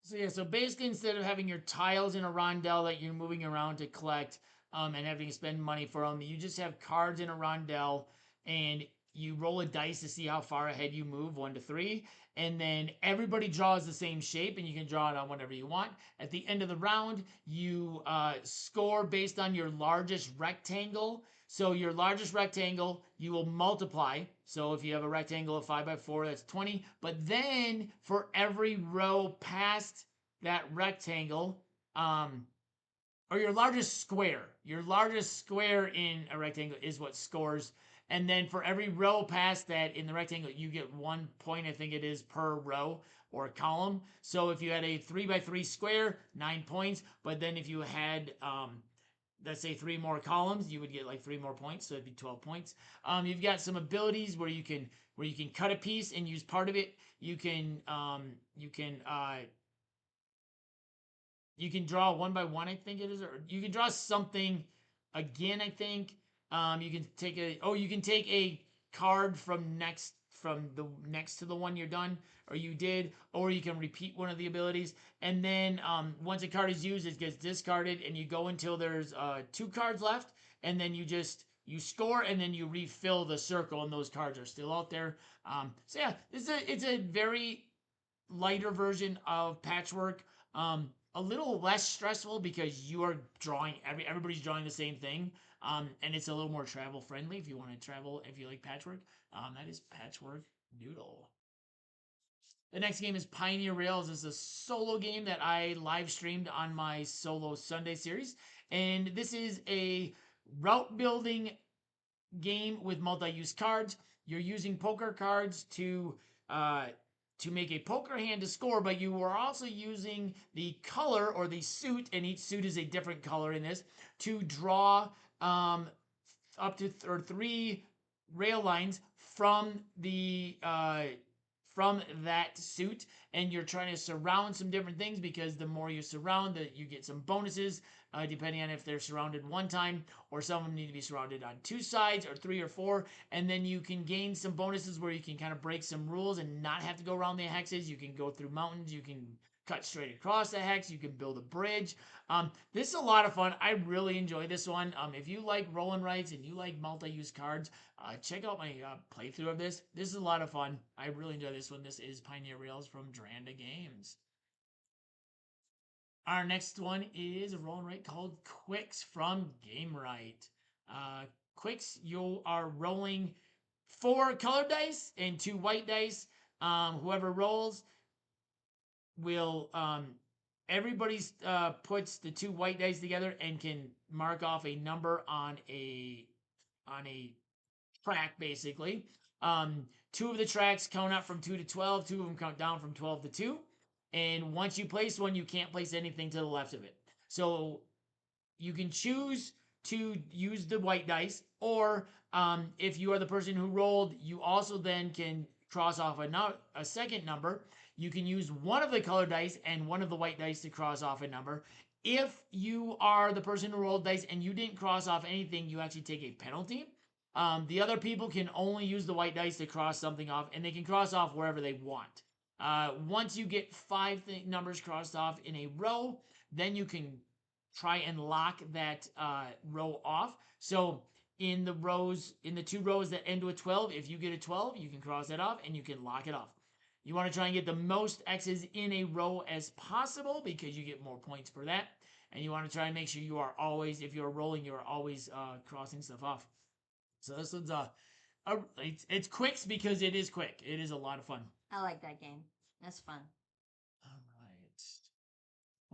[SPEAKER 1] So yeah, so basically instead of having your tiles in a rondel that you're moving around to collect and having to spend money for them, you just have cards in a rondel and you roll a dice to see how far ahead you move, 1 to 3, and then everybody draws the same shape, and you can draw it on whatever you want. At the end of the round, you score based on your largest rectangle. So your largest rectangle, you will multiply. So if you have a rectangle of 5 by 4, that's 20. But then for every row past that rectangle, or your largest square in a rectangle is what scores. And then for every row past that in the rectangle, you get 1 point, I think it is, per row or column. So if you had a 3 by 3 square, 9 points. But then if you had let's say 3 more columns, you would get like 3 more points, so it'd be 12 points. You've got some abilities where you can cut a piece and use part of it. You can draw 1 by 1, I think it is, or you can draw something again, I think. You can take a card from the next to the one you're done or you did, or you can repeat one of the abilities. And then once a card is used, it gets discarded, and you go until there's 2 cards left, and then you score, and then you refill the circle, and those cards are still out there. So yeah, it's a very lighter version of Patchwork. A little less stressful because you are drawing everybody's drawing the same thing. And it's a little more travel friendly if you want to travel, if you like Patchwork. That is Patchwork Noodle. The next game is Pioneer Rails. It's a solo game that I live streamed on my Solo Sunday series. And this is a route building game with multi-use cards. You're using poker cards to make a poker hand to score, but you are also using the color or the suit, and each suit is a different color in this, to draw up to 3 rail lines from that suit, and you're trying to surround some different things, because the more you surround, that you get some bonuses depending on if they're surrounded 1 time, or some of them need to be surrounded on 2 sides, or 3 or 4. And then you can gain some bonuses where you can kind of break some rules and not have to go around the hexes. You can go through mountains, you can cut straight across the hex, you can build a bridge. This is a lot of fun. I really enjoy this one. If you like roll and writes and you like multi-use cards, check out my playthrough of this. This is a lot of fun. I really enjoy this one. This is Pioneer Rails from Dranda Games. Our next one is a roll and write called Quicks from Gamewright. Quicks, you are rolling 4 colored dice and 2 white dice. Whoever rolls will everybody puts the 2 white dice together and can mark off a number on a track, basically. 2 of the tracks count up from 2 to 12. 2 of them count down from 12 to 2. And once you place one, you can't place anything to the left of it. So you can choose to use the white dice, or if you are the person who rolled, you also then can cross off a second number. You can use one of the colored dice and one of the white dice to cross off a number. If you are the person who rolled dice and you didn't cross off anything, you actually take a penalty. The other people can only use the white dice to cross something off, and they can cross off wherever they want. Once you get 5 numbers crossed off in a row, then you can try and lock that row off. So in the 2 rows that end with 12, if you get a 12, you can cross that off and you can lock it off. You want to try and get the most X's in a row as possible, because you get more points for that. And you want to try and make sure you are always, if you're rolling, you are always crossing stuff off. So this one's it's Quicks because it is quick. It is a lot of fun.
[SPEAKER 2] I like that game. That's fun.
[SPEAKER 1] All right.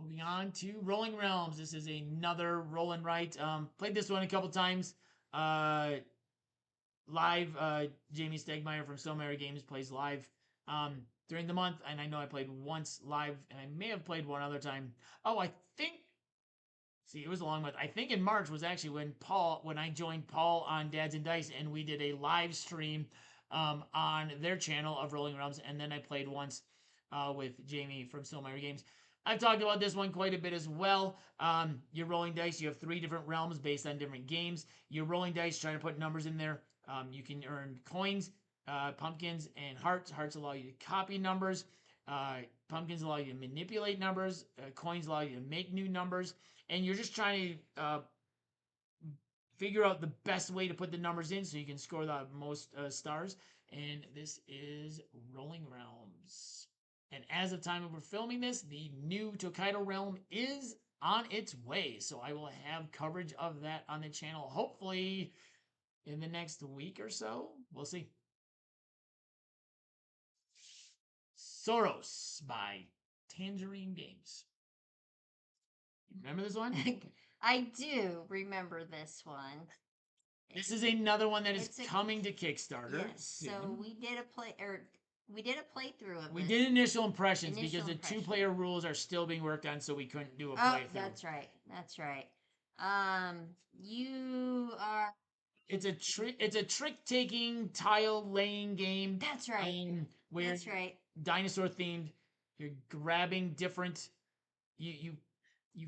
[SPEAKER 1] Moving on to Rolling Realms. This is another roll and write. Played this one a couple times. Live. Jamie Stegmeyer from Stonemayer Games plays live during the month, and I know I played once live, and I may have played one other time. Oh, I think. See, it was a long month. I think in March was actually when I joined Paul on Dads and Dice, and we did a live stream on their channel of Rolling Realms, and then I played once with Jamie from Stillmeyer Games. I've talked about this one quite a bit as well. You're rolling dice. You have 3 different realms based on different games. You're rolling dice, trying to put numbers in there. You can earn coins, pumpkins, and hearts. Hearts allow you to copy numbers. Pumpkins allow you to manipulate numbers. Coins allow you to make new numbers. And you're just trying to figure out the best way to put the numbers in so you can score the most stars. And this is Rolling Realms. And as of time we're filming this, the new Tokaido realm is on its way. So I will have coverage of that on the channel, hopefully in the next week or so. We'll see. Soros by Tangerine Games. Remember this one?
[SPEAKER 2] I do remember this one.
[SPEAKER 1] This is another one that is coming to Kickstarter.
[SPEAKER 2] Yes, so we did a playthrough of
[SPEAKER 1] We
[SPEAKER 2] this.
[SPEAKER 1] did initial impressions because the 2-player rules are still being worked on, so we couldn't do a playthrough.
[SPEAKER 2] Oh, that's right. That's right. You are.
[SPEAKER 1] It's a trick taking tile laying game.
[SPEAKER 2] That's right.
[SPEAKER 1] Where
[SPEAKER 2] that's right.
[SPEAKER 1] Dinosaur themed. You're grabbing different. You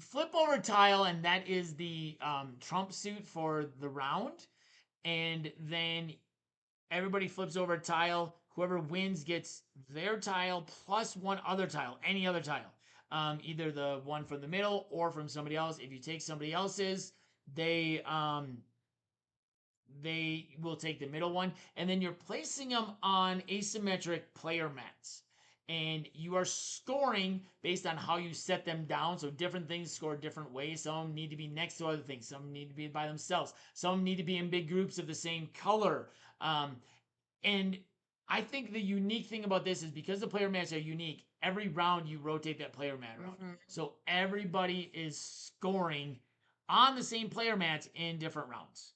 [SPEAKER 1] flip over a tile, and that is the trump suit for the round. And then everybody flips over a tile. Whoever wins gets their tile plus one other tile, any other tile. Either the one from the middle or from somebody else. If you take somebody else's, they will take the middle one. And then you're placing them on asymmetric player mats. And you are scoring based on how you set them down. So different things score different ways. Some need to be next to other things. Some need to be by themselves. Some need to be in big groups of the same color. And I think the unique thing about this is because the player mats are unique, every round you rotate that player mat around. Mm-hmm. So everybody is scoring on the same player mats in different rounds.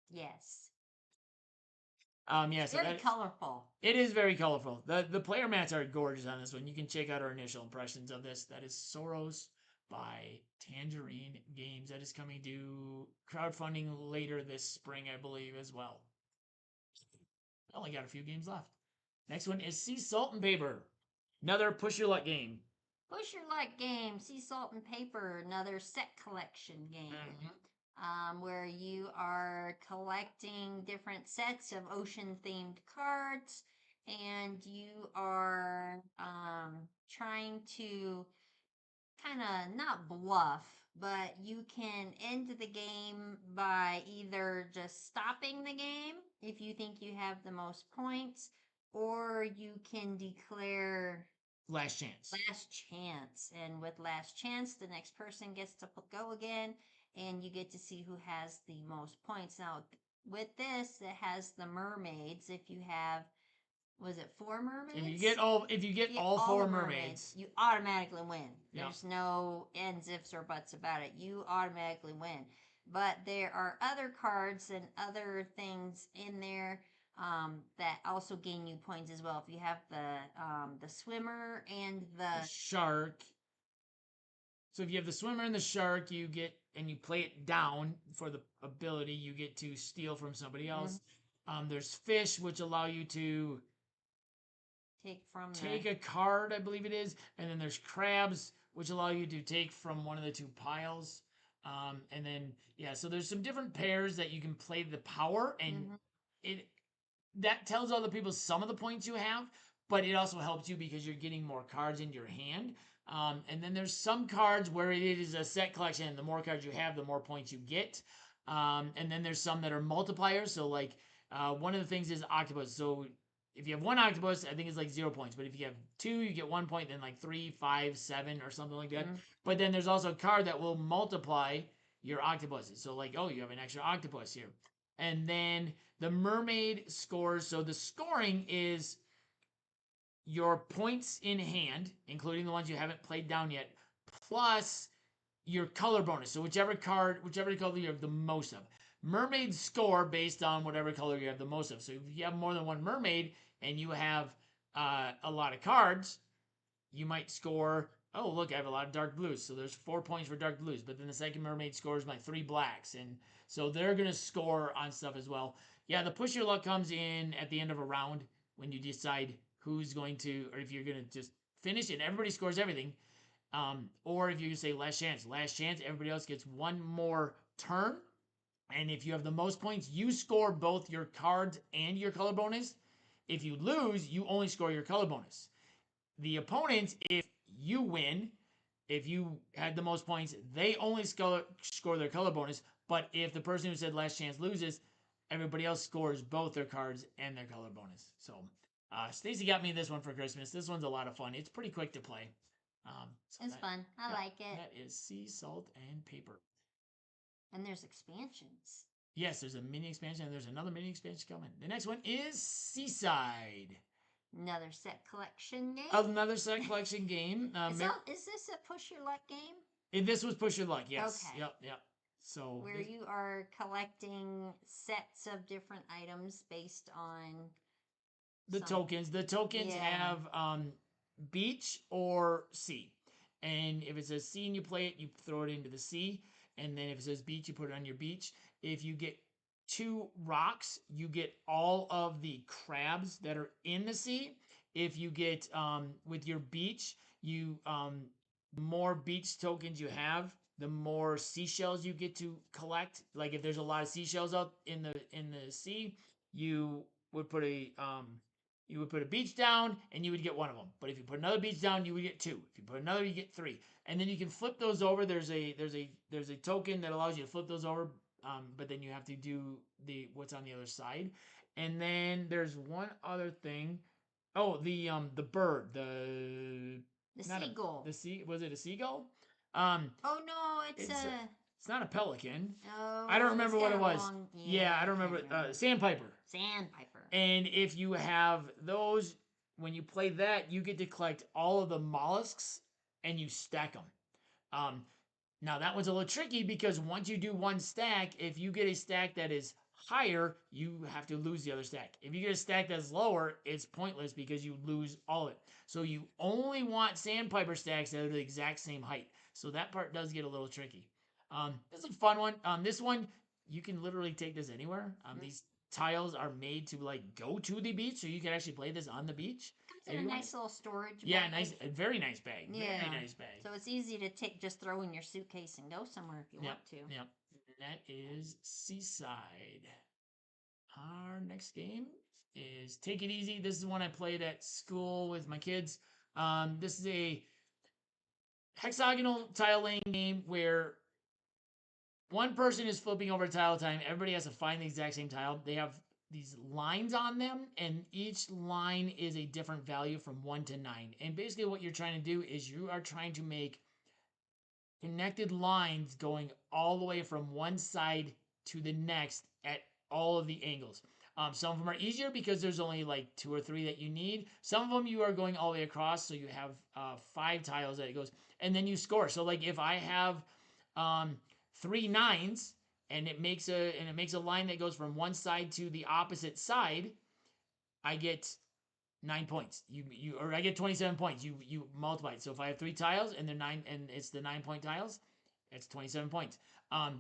[SPEAKER 2] Yes.
[SPEAKER 1] Yeah,
[SPEAKER 2] it's very colorful.
[SPEAKER 1] It is very colorful. The player mats are gorgeous on this one. You can check out our initial impressions of this. That is Soros by Tangerine Games. That is coming to crowdfunding later this spring, I believe, as well. I only got a few games left. Next one is Sea Salt and Paper. Another push your luck game.
[SPEAKER 2] Push your luck game. Sea Salt and Paper. Another set collection game. Mm-hmm. Where you are collecting different sets of ocean-themed cards, and you are trying to kind of not bluff, but you can end the game by either just stopping the game if you think you have the most points, or you can declare
[SPEAKER 1] last chance.
[SPEAKER 2] Last chance. And with last chance, the next person gets to go again, and you get to see who has the most points. Now, with this, it has the mermaids. If you have, was it 4 mermaids?
[SPEAKER 1] If you get all 4 mermaids,
[SPEAKER 2] you automatically win.
[SPEAKER 1] Yep.
[SPEAKER 2] There's no ands, ifs, or buts about it. You automatically win. But there are other cards and other things in there that also gain you points as well. If you have the swimmer and the
[SPEAKER 1] shark. So if you have the swimmer and the shark, you get, and you play it down for the ability, you get to steal from somebody else. Mm-hmm. There's fish, which allow you to take a card, I believe it is. And then there's crabs, which allow you to take from one of the 2 piles. And then, yeah, so there's some different pairs that you can play the power, and that tells other people some of the points you have, but it also helps you because you're getting more cards into your hand. And then there's some cards where it is a set collection, and the more cards you have, the more points you get. And then there's some that are multipliers. So like one of the things is octopus. So if you have 1 octopus, I think it's like 0 points. But if you have 2, you get 1 point, then like 3, 5, 7, or something like that. Mm-hmm. But then there's also a card that will multiply your octopuses. So like, oh, you have an extra octopus here. And then the mermaid scores. So the scoring is your points in hand, including the ones you haven't played down yet, plus your color bonus. So whichever color you have the most of. Mermaids score based on whatever color you have the most of. So if you have more than 1 mermaid and you have a lot of cards, you might score. Oh, look, I have a lot of dark blues, so there's 4 points for dark blues. But then the second mermaid scores my 3 blacks, and so they're gonna score on stuff as well. Yeah, the push your luck comes in at the end of a round when you decide who's going to, or if you're gonna just finish and everybody scores everything, or if you say last chance, everybody else gets one more turn, and if you have the most points, you score both your cards and your color bonus. If you lose, you only score your color bonus. The opponent, if you win, if you had the most points, they only score their color bonus. But if the person who said last chance loses, everybody else scores both their cards and their color bonus. So Stacey got me this one for Christmas. This one's a lot of fun. It's pretty quick to play.
[SPEAKER 2] It's fun. I like it.
[SPEAKER 1] That is Sea Salt and Paper.
[SPEAKER 2] And there's expansions.
[SPEAKER 1] Yes, there's a mini expansion, and there's another mini expansion coming. The next one is Seaside.
[SPEAKER 2] Another set collection game.
[SPEAKER 1] Another set collection game.
[SPEAKER 2] Is this a push your luck game?
[SPEAKER 1] This was push your luck. Yes.
[SPEAKER 2] Okay.
[SPEAKER 1] Yep. So
[SPEAKER 2] where you are collecting sets of different items based on
[SPEAKER 1] the tokens. The tokens have beach or sea, and if it says sea and you play it, you throw it into the sea, and then if it says beach, you put it on your beach. If you get 2 rocks, you get all of the crabs that are in the sea. If you get with your beach, you the more beach tokens you have, the more seashells you get to collect. Like if there's a lot of seashells out in the sea, you would put a beach down and you would get one of them. But if you put another beach down, you would get 2. If you put another, you get 3. And then you can flip those over. There's a token that allows you to flip those over. But then you have to do what's on the other side. And then there's one other thing. Oh, the bird, the
[SPEAKER 2] seagull.
[SPEAKER 1] Was it a seagull?
[SPEAKER 2] Oh no, it's
[SPEAKER 1] not a pelican.
[SPEAKER 2] No,
[SPEAKER 1] I don't remember what it was. I don't remember. Sandpiper.
[SPEAKER 2] Sandpiper.
[SPEAKER 1] And if you have those, when you play that, you get to collect all of the mollusks and you stack them. Now that one's a little tricky because once you do one stack, if you get a stack that is higher, you have to lose the other stack. If you get a stack that's lower, it's pointless because you lose all of it. So you only want sandpiper stacks that are the exact same height. So that part does get a little tricky. This is a fun one. This one, you can literally take this anywhere. These tiles are made to like go to the beach, so you can actually play this on the beach.
[SPEAKER 2] Comes in a nice little storage bag.
[SPEAKER 1] Yeah, a very nice bag.
[SPEAKER 2] Yeah.
[SPEAKER 1] Very nice bag.
[SPEAKER 2] So it's easy to just throw in your suitcase and go somewhere if you want to.
[SPEAKER 1] Yep. That is Seaside. Our next game is Take It Easy. This is one I played at school with my kids. This is a hexagonal tile laying game where one person is flipping over a tile at a time. Everybody has to find the exact same tile. They have these lines on them, and each line is a different value from 1 to 9. And basically what you're trying to do is you are trying to make connected lines going all the way from one side to the next at all of the angles. Some of them are easier because there's only like 2 or 3 that you need. Some of them you are going all the way across, so you have 5 tiles that it goes, and then you score. So like if I have 3 9s and it makes a line that goes from one side to the opposite side, I get 9 points. Or I get 27 points. You multiply it. So if I have 3 tiles and they're 9 and it's the 9-point tiles, it's 27 points.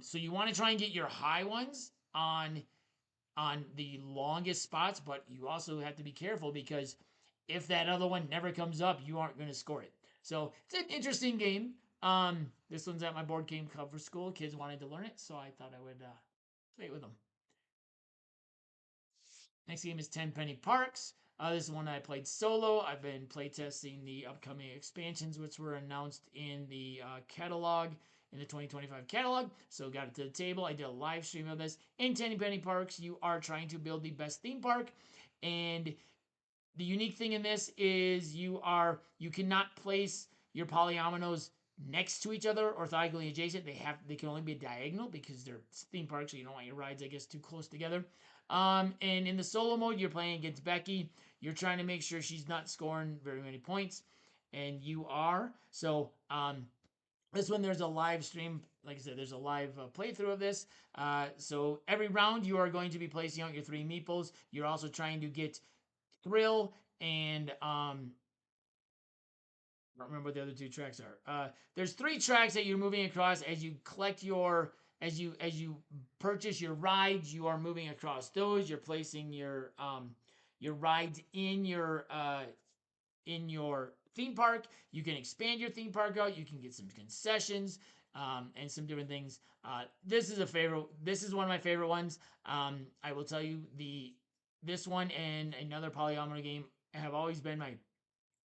[SPEAKER 1] So you want to try and get your high ones on the longest spots, but you also have to be careful because if that other one never comes up, you aren't going to score it. So it's an interesting game. This one's at my board game club for school. Kids wanted to learn it, so I thought I would play it with them. Next game is 10 Penny Parks. This is one I played solo. I've been playtesting the upcoming expansions, which were announced in the catalog, in the 2025 catalog. So got it to the table. I did a live stream of this. In 10 Penny Parks, you are trying to build the best theme park. And the unique thing in this is you cannot place your polyominoes next to each other or orthogonally adjacent. They can only be diagonal because they're theme parks, so you don't want your rides, I guess, too close together. And in the solo mode, you're playing against Becky. You're trying to make sure she's not scoring very many points, and you are. So this one, there's a live stream. Like I said, there's a live playthrough of this. So every round, you are going to be placing out your 3 meeples. You're also trying to get Thrill and I don't remember what the other two tracks are. There's three tracks that you're moving across as you collect as you purchase your rides. You are moving across those. You're placing your rides in your theme park. You can expand your theme park out. You can get some concessions and some different things. This is a favorite. This is one of my favorite ones. I will tell you this one and another polyometer game have always been my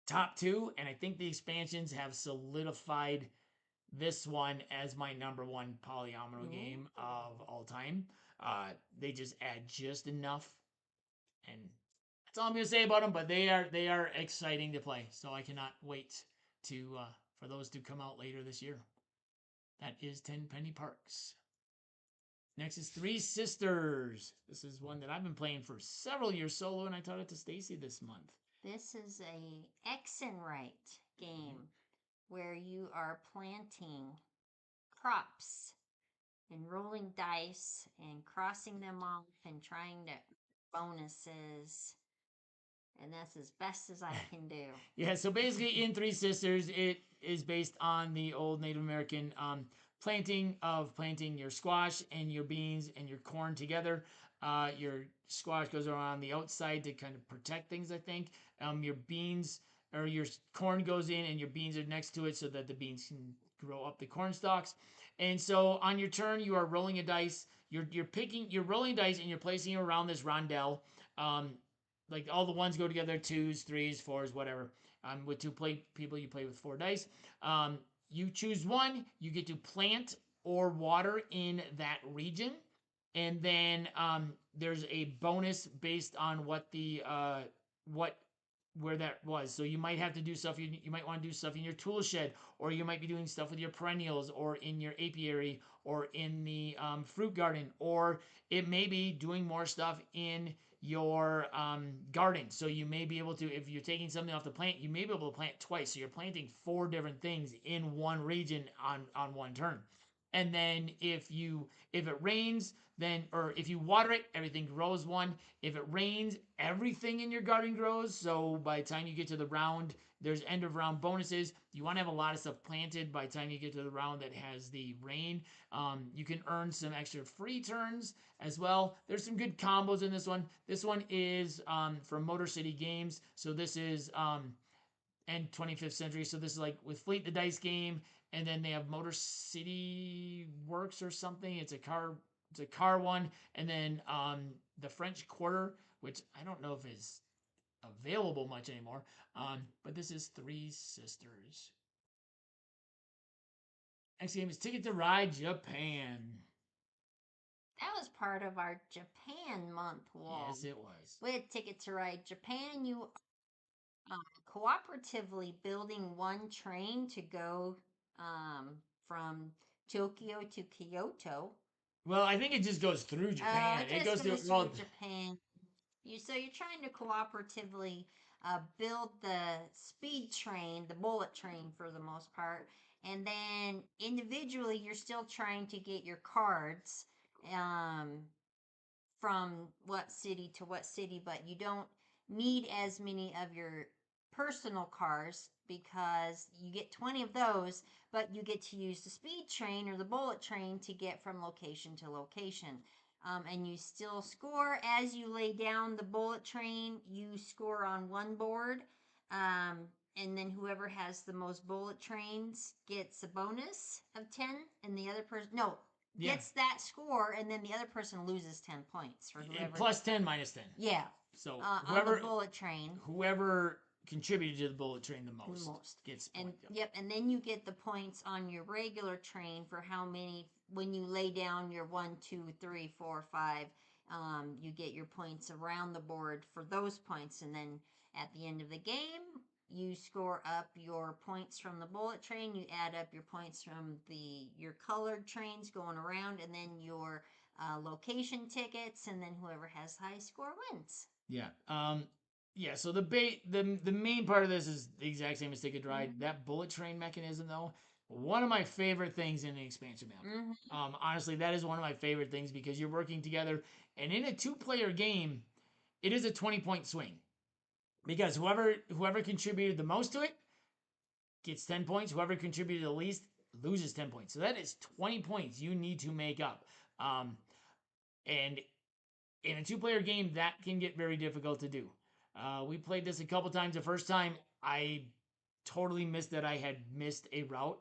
[SPEAKER 1] top two, and I think the expansions have solidified this one as my number one polyomino game of all time. They just add just enough, and that's all I'm gonna say about them. But they are exciting to play, so I cannot wait to for those to come out later this year. That is 10 Penny Parks. Next is Three Sisters. This is one that I've been playing for several years solo, and I taught it to Stacey this month.
[SPEAKER 2] This is a X and right game where you are planting crops and rolling dice and crossing them off and trying to bonuses. And that's as best as I can do.
[SPEAKER 1] Yeah, so basically in Three Sisters, it is based on the old Native American planting your squash and your beans and your corn together. Your squash goes around the outside to kind of protect things, I think. Your beans or your corn goes in and your beans are next to it so that the beans can grow up the corn stalks. And so on your turn, you are rolling a dice. You're rolling dice and you're placing it around this rondelle. Like all the ones go together, twos, threes, fours, whatever. With people, you play with four dice. You choose one, you get to plant or water in that region, and then there's a bonus based on what where that was. So you might have to do stuff. You might want to do stuff in your tool shed, or you might be doing stuff with your perennials, or in your apiary, or in the fruit garden, or it may be doing more stuff in your garden. So you may be able to, if you're taking something off the plant, you may be able to plant twice. So you're planting four different things in one region on one turn. And then if it rains, then or if you water it, everything grows one. If it rains, everything in your garden grows. So by the time you get to the round, there's end of round bonuses. You want to have a lot of stuff planted by the time you get to the round that has the rain. You can earn some extra free turns as well. There's some good combos in this one. This one is from Motor City Games. So this is and 25th Century. So this is like with Fleet the Dice game, and then they have Motor City Works or something. It's a car one, and then the French Quarter, which I don't know if is available much anymore. But this is Three Sisters. Next game is Ticket to Ride Japan.
[SPEAKER 2] That was part of our Japan month long.
[SPEAKER 1] Yes, it was.
[SPEAKER 2] With Ticket to Ride Japan, you cooperatively building one train to go from Tokyo to Kyoto.
[SPEAKER 1] Well, I think it just goes through Japan.
[SPEAKER 2] It goes through Japan. You're trying to cooperatively build the speed train, the bullet train for the most part, and then individually you're still trying to get your cards from what city to what city, but you don't need as many of your personal cars because you get 20 of those, but you get to use the speed train or the bullet train to get from location to location. And you still score as you lay down the bullet train. You score on one board, and then whoever has the most bullet trains gets a bonus of 10, and the other person gets that score, and then the other person loses 10 points for whoever.
[SPEAKER 1] Plus 10, minus 10.
[SPEAKER 2] Yeah.
[SPEAKER 1] So
[SPEAKER 2] whoever on the bullet train,
[SPEAKER 1] whoever contributed to the bullet train the most gets
[SPEAKER 2] and and then you get the points on your regular train for how many when you lay down your 1, 2, 3, 4, 5. You get your points around the board for those points, and then at the end of the game, you score up your points from the bullet train. You add up your points from your colored trains going around, and then your location tickets, and then whoever has high score wins.
[SPEAKER 1] Yeah. Yeah. So the main part of this is the exact same as Ticket to Ride. That bullet train mechanism, though, one of my favorite things in an expansion map. Honestly, that is one of my favorite things because you're working together, and in a 2-player game, it is a 20-point swing. because whoever contributed the most to it gets 10 points. Whoever contributed the least loses 10 points. So that is 20 points you need to make up. And in a two-player game, that can get very difficult to do. We played this a couple times. The first time, I totally missed that I had missed a route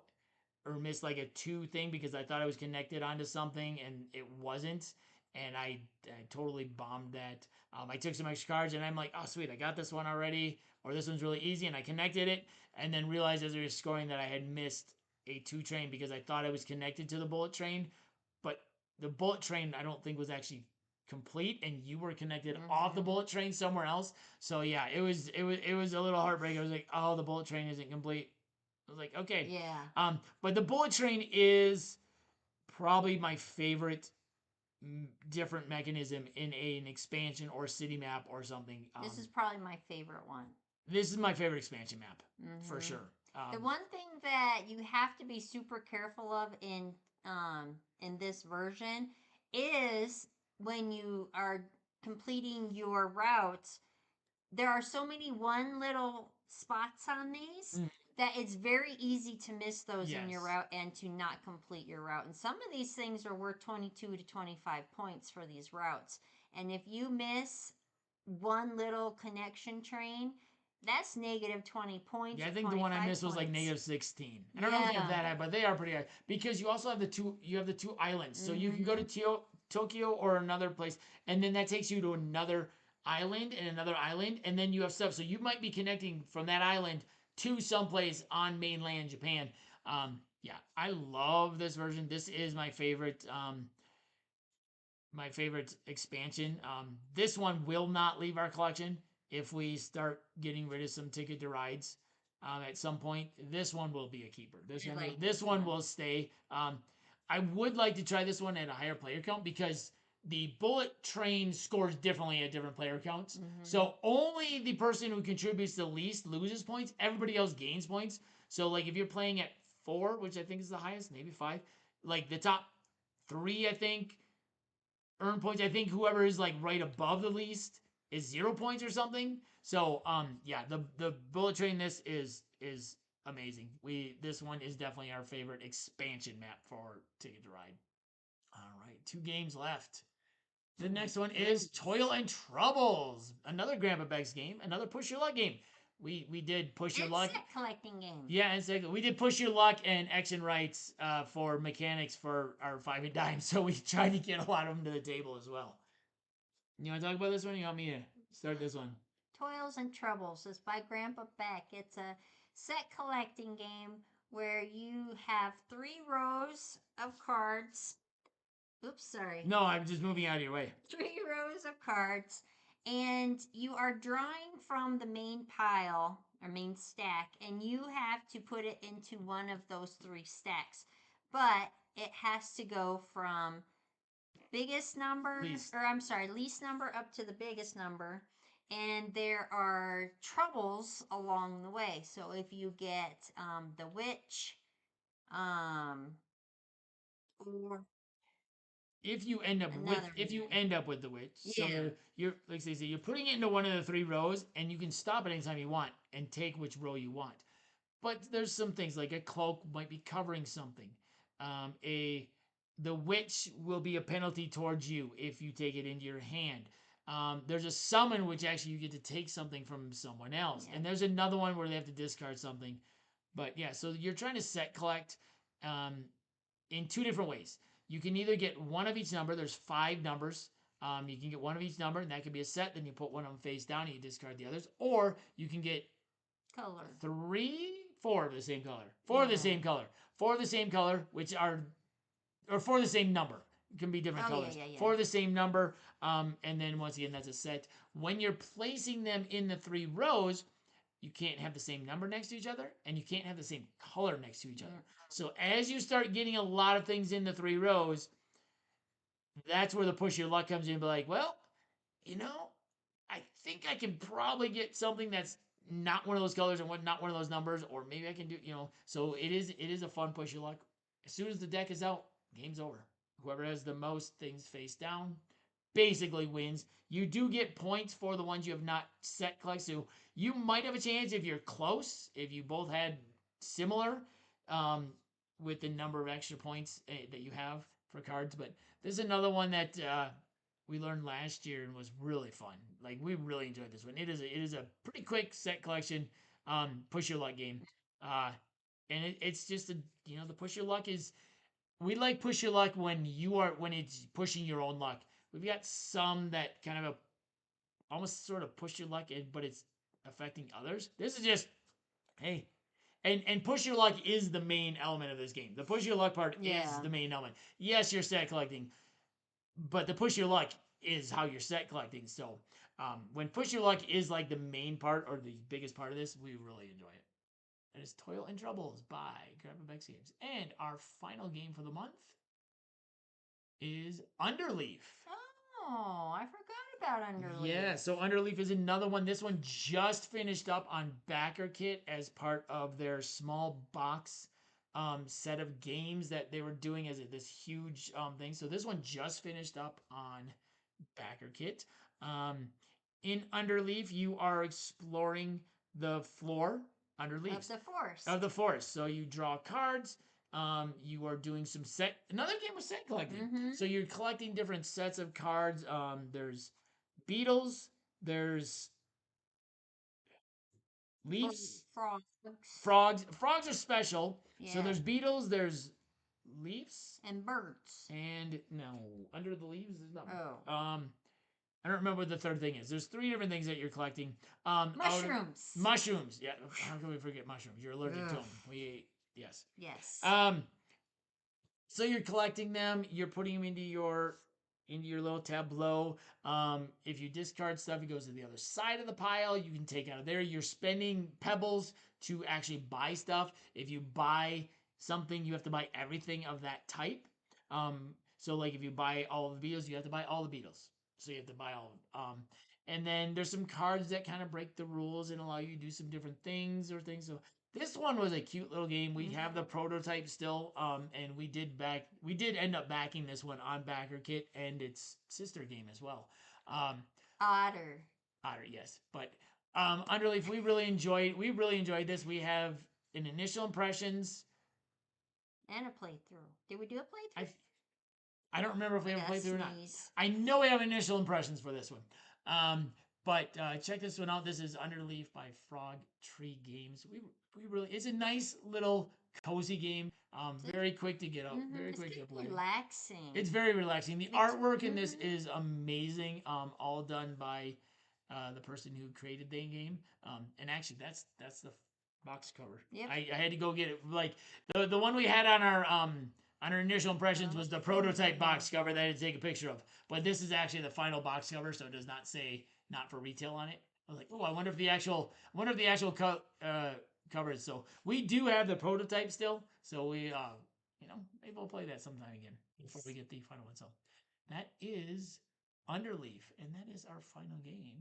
[SPEAKER 1] or missed like a 2 thing because I thought I was connected onto something and it wasn't. And I totally bombed that. I took some extra cards and I'm like, oh, sweet, I got this one already. Or this one's really easy. And I connected it and then realized as I was scoring that I had missed a 2 train because I thought I was connected to the bullet train. But the bullet train, I don't think was actually complete and you were connected off the bullet train somewhere else. So yeah, it was a little heartbreaking. I was like, oh, the bullet train isn't complete. I was like, okay.
[SPEAKER 2] Yeah.
[SPEAKER 1] But the bullet train is probably my favorite different mechanism in an expansion or city map or something.
[SPEAKER 2] This is probably my favorite one.
[SPEAKER 1] This is my favorite expansion map for sure.
[SPEAKER 2] The one thing that you have to be super careful of in this version is when you are completing your routes, there are so many one little spots on these that it's very easy to miss those in your route and to not complete your route. And some of these things are worth 22 to 25 points for these routes. And if you miss one little connection train, that's negative 20 points.
[SPEAKER 1] Yeah, I think the one I missed was like negative 16. I don't know if you have that high, but they are pretty high because you also have the two islands. So you can go to Tokyo or another place, and then that takes you to another island and another island, and then you have stuff. So you might be connecting from that island to someplace on mainland Japan. Yeah, I love this version. This is my favorite. My favorite expansion. This one will not leave our collection if we start getting rid of some Ticket to Rides at some point. This one will be a keeper. This one will stay. I would like to try this one at a higher player count because the bullet train scores differently at different player counts. So only the person who contributes the least loses points. Everybody else gains points. So like if you're playing at 4, which I think is the highest, maybe 5, like the top 3, I think, earn points. I think whoever is like right above the least is 0 points or something. So yeah, the bullet train this is amazing. This one is definitely our favorite expansion map for Ticket to Ride. All right, 2 games left. The next one is Toil and Troubles, another Grandpa Beck's game, another Push Your Luck game. We did Push Your Luck.
[SPEAKER 2] Set collecting game.
[SPEAKER 1] Yeah, and we did Push Your Luck and X and Rights for mechanics for our 5 and Dime, so we tried to get a lot of them to the table as well. You want to talk about this one? Or you want me to start this one?
[SPEAKER 2] Toils and Troubles is by Grandpa Beck. It's a set collecting game where you have 3 rows of cards. Oops, sorry.
[SPEAKER 1] No, I'm just moving out of your way.
[SPEAKER 2] 3 rows of cards, and you are drawing from the main pile or main stack, and you have to put it into one of those 3 stacks. But it has to go from least number up to the biggest number. And there are troubles along the way. So if you get the witch, or
[SPEAKER 1] if you end up with the witch, so you're like they say, you're putting it into one of the 3 rows, and you can stop it anytime you want and take which row you want. But there's some things like a cloak might be covering something. The witch will be a penalty towards you if you take it into your hand. There's a summon which actually you get to take something from someone else, and there's another one where they have to discard something. But yeah, so you're trying to set collect in 2 different ways. You can either get one of each number. There's 5 numbers. You can get one of each number, and that could be a set. Then you put one of them face down, and you discard the others. Or you can get 4 of the same color. 4 of the same color. 4 of the same color, which are, or 4 of the same number. It can be different colors. 4 of the same number, and then once again, that's a set. When you're placing them in the 3 rows, you can't have the same number next to each other, and you can't have the same color next to each other. So as you start getting a lot of things in the 3 rows, that's where the Push Your Luck comes in and be like, well, I think I can probably get something that's not one of those colors and not one of those numbers, or maybe I can do, so it is a fun Push Your Luck. As soon as the deck is out, game's over. Whoever has the most things face down basically wins. You do get points for the ones you have not set collect. So you might have a chance if you're close, if you both had similar, um, with the number of extra points that you have for cards. But there's another one that we learned last year and was really fun. Like we really enjoyed this one. It is a pretty quick set collection, push your luck game, uh, and it's just a the push your luck is we like push your luck when it's pushing your own luck. We've got some that kind of almost sort of push your luck, but it's affecting others. This is just hey, and push your luck is the main element of this game. The push your luck part is the main element. Yes, you're set collecting, but the push your luck is how you're set collecting. So when push your luck is like the main part or the biggest part of this, we really enjoy it. It is Toil and Troubles by Camera-Elgato Games. And our final game for the month is Underleaf.
[SPEAKER 2] Oh, I forgot about Underleaf.
[SPEAKER 1] Yeah, so Underleaf is another one. This one just finished up on BackerKit as part of their small box set of games that they were doing as this huge thing. So this one just finished up on BackerKit. Um, in Underleaf, you are exploring the floor underleaf
[SPEAKER 2] Of the forest.
[SPEAKER 1] So you draw cards. You are doing some another game of set collecting.
[SPEAKER 2] Mm-hmm.
[SPEAKER 1] So you're collecting different sets of cards. There's beetles. There's leaves.
[SPEAKER 2] Frogs.
[SPEAKER 1] Frogs are special.
[SPEAKER 2] Yeah.
[SPEAKER 1] So there's beetles. There's leaves
[SPEAKER 2] and birds.
[SPEAKER 1] And no, under the leaves there's nothing.
[SPEAKER 2] Oh.
[SPEAKER 1] I don't remember what the third thing is. There's 3 different things that you're collecting.
[SPEAKER 2] Mushrooms.
[SPEAKER 1] Mushrooms. Yeah. How can we forget mushrooms? You're allergic to them. We ate. Yes.
[SPEAKER 2] Yes.
[SPEAKER 1] So you're collecting them. You're putting them into your little tableau. If you discard stuff, it goes to the other side of the pile. You can take out of there. You're spending pebbles to actually buy stuff. If you buy something, you have to buy everything of that type. So like if you buy all of the beetles, you have to buy all the beetles. So you have to buy all of them. And then there's some cards that kind of break the rules and allow you to do some different things or things. So this one was a cute little game. We have the prototype still, and we did end up backing this one on BackerKit and its sister game as well.
[SPEAKER 2] Otter,
[SPEAKER 1] yes. But Underleaf, we really enjoyed this. We have an initial impressions
[SPEAKER 2] and a playthrough. Did we do a playthrough?
[SPEAKER 1] I don't remember if we have a playthrough or not. I know we have initial impressions for this one. But check this one out. This is Underleaf by Frog Tree Games. We really, it's a nice little cozy game. Very quick to get up. Very quick to play.
[SPEAKER 2] Relaxing.
[SPEAKER 1] It's very relaxing. The artwork in this is amazing. All done by the person who created the game. And actually, that's the box cover.
[SPEAKER 2] Yep.
[SPEAKER 1] I had to go get it. Like the one we had on our initial impressions was the prototype box cover that I had to take a picture of. But this is actually the final box cover, so it does not say not for retail on it. I was like, oh, I wonder if the actual cover is. So we do have the prototype still. So we maybe we'll play that sometime again before we get the final one. So that is Underleaf, and that is our final game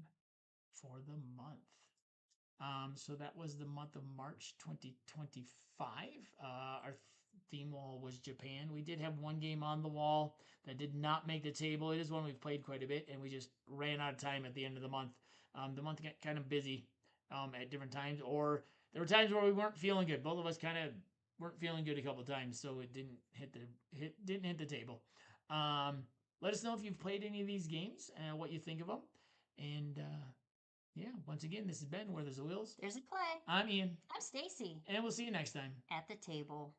[SPEAKER 1] for the month. So that was the month of March 2025. Our theme wall was Japan. We did have one game on the wall that did not make the table. It is one we've played quite a bit, and we just ran out of time at the end of the month. The month got kind of busy at different times, or there were times where we weren't feeling good. Both of us kind of weren't feeling good a couple times, so it didn't hit the table. Let us know if you've played any of these games and what you think of them. And yeah, once again, this has been Where There's the Wheels.
[SPEAKER 2] There's a Clay.
[SPEAKER 1] I'm Ian.
[SPEAKER 2] I'm Stacey.
[SPEAKER 1] And we'll see you next time.
[SPEAKER 2] At the table.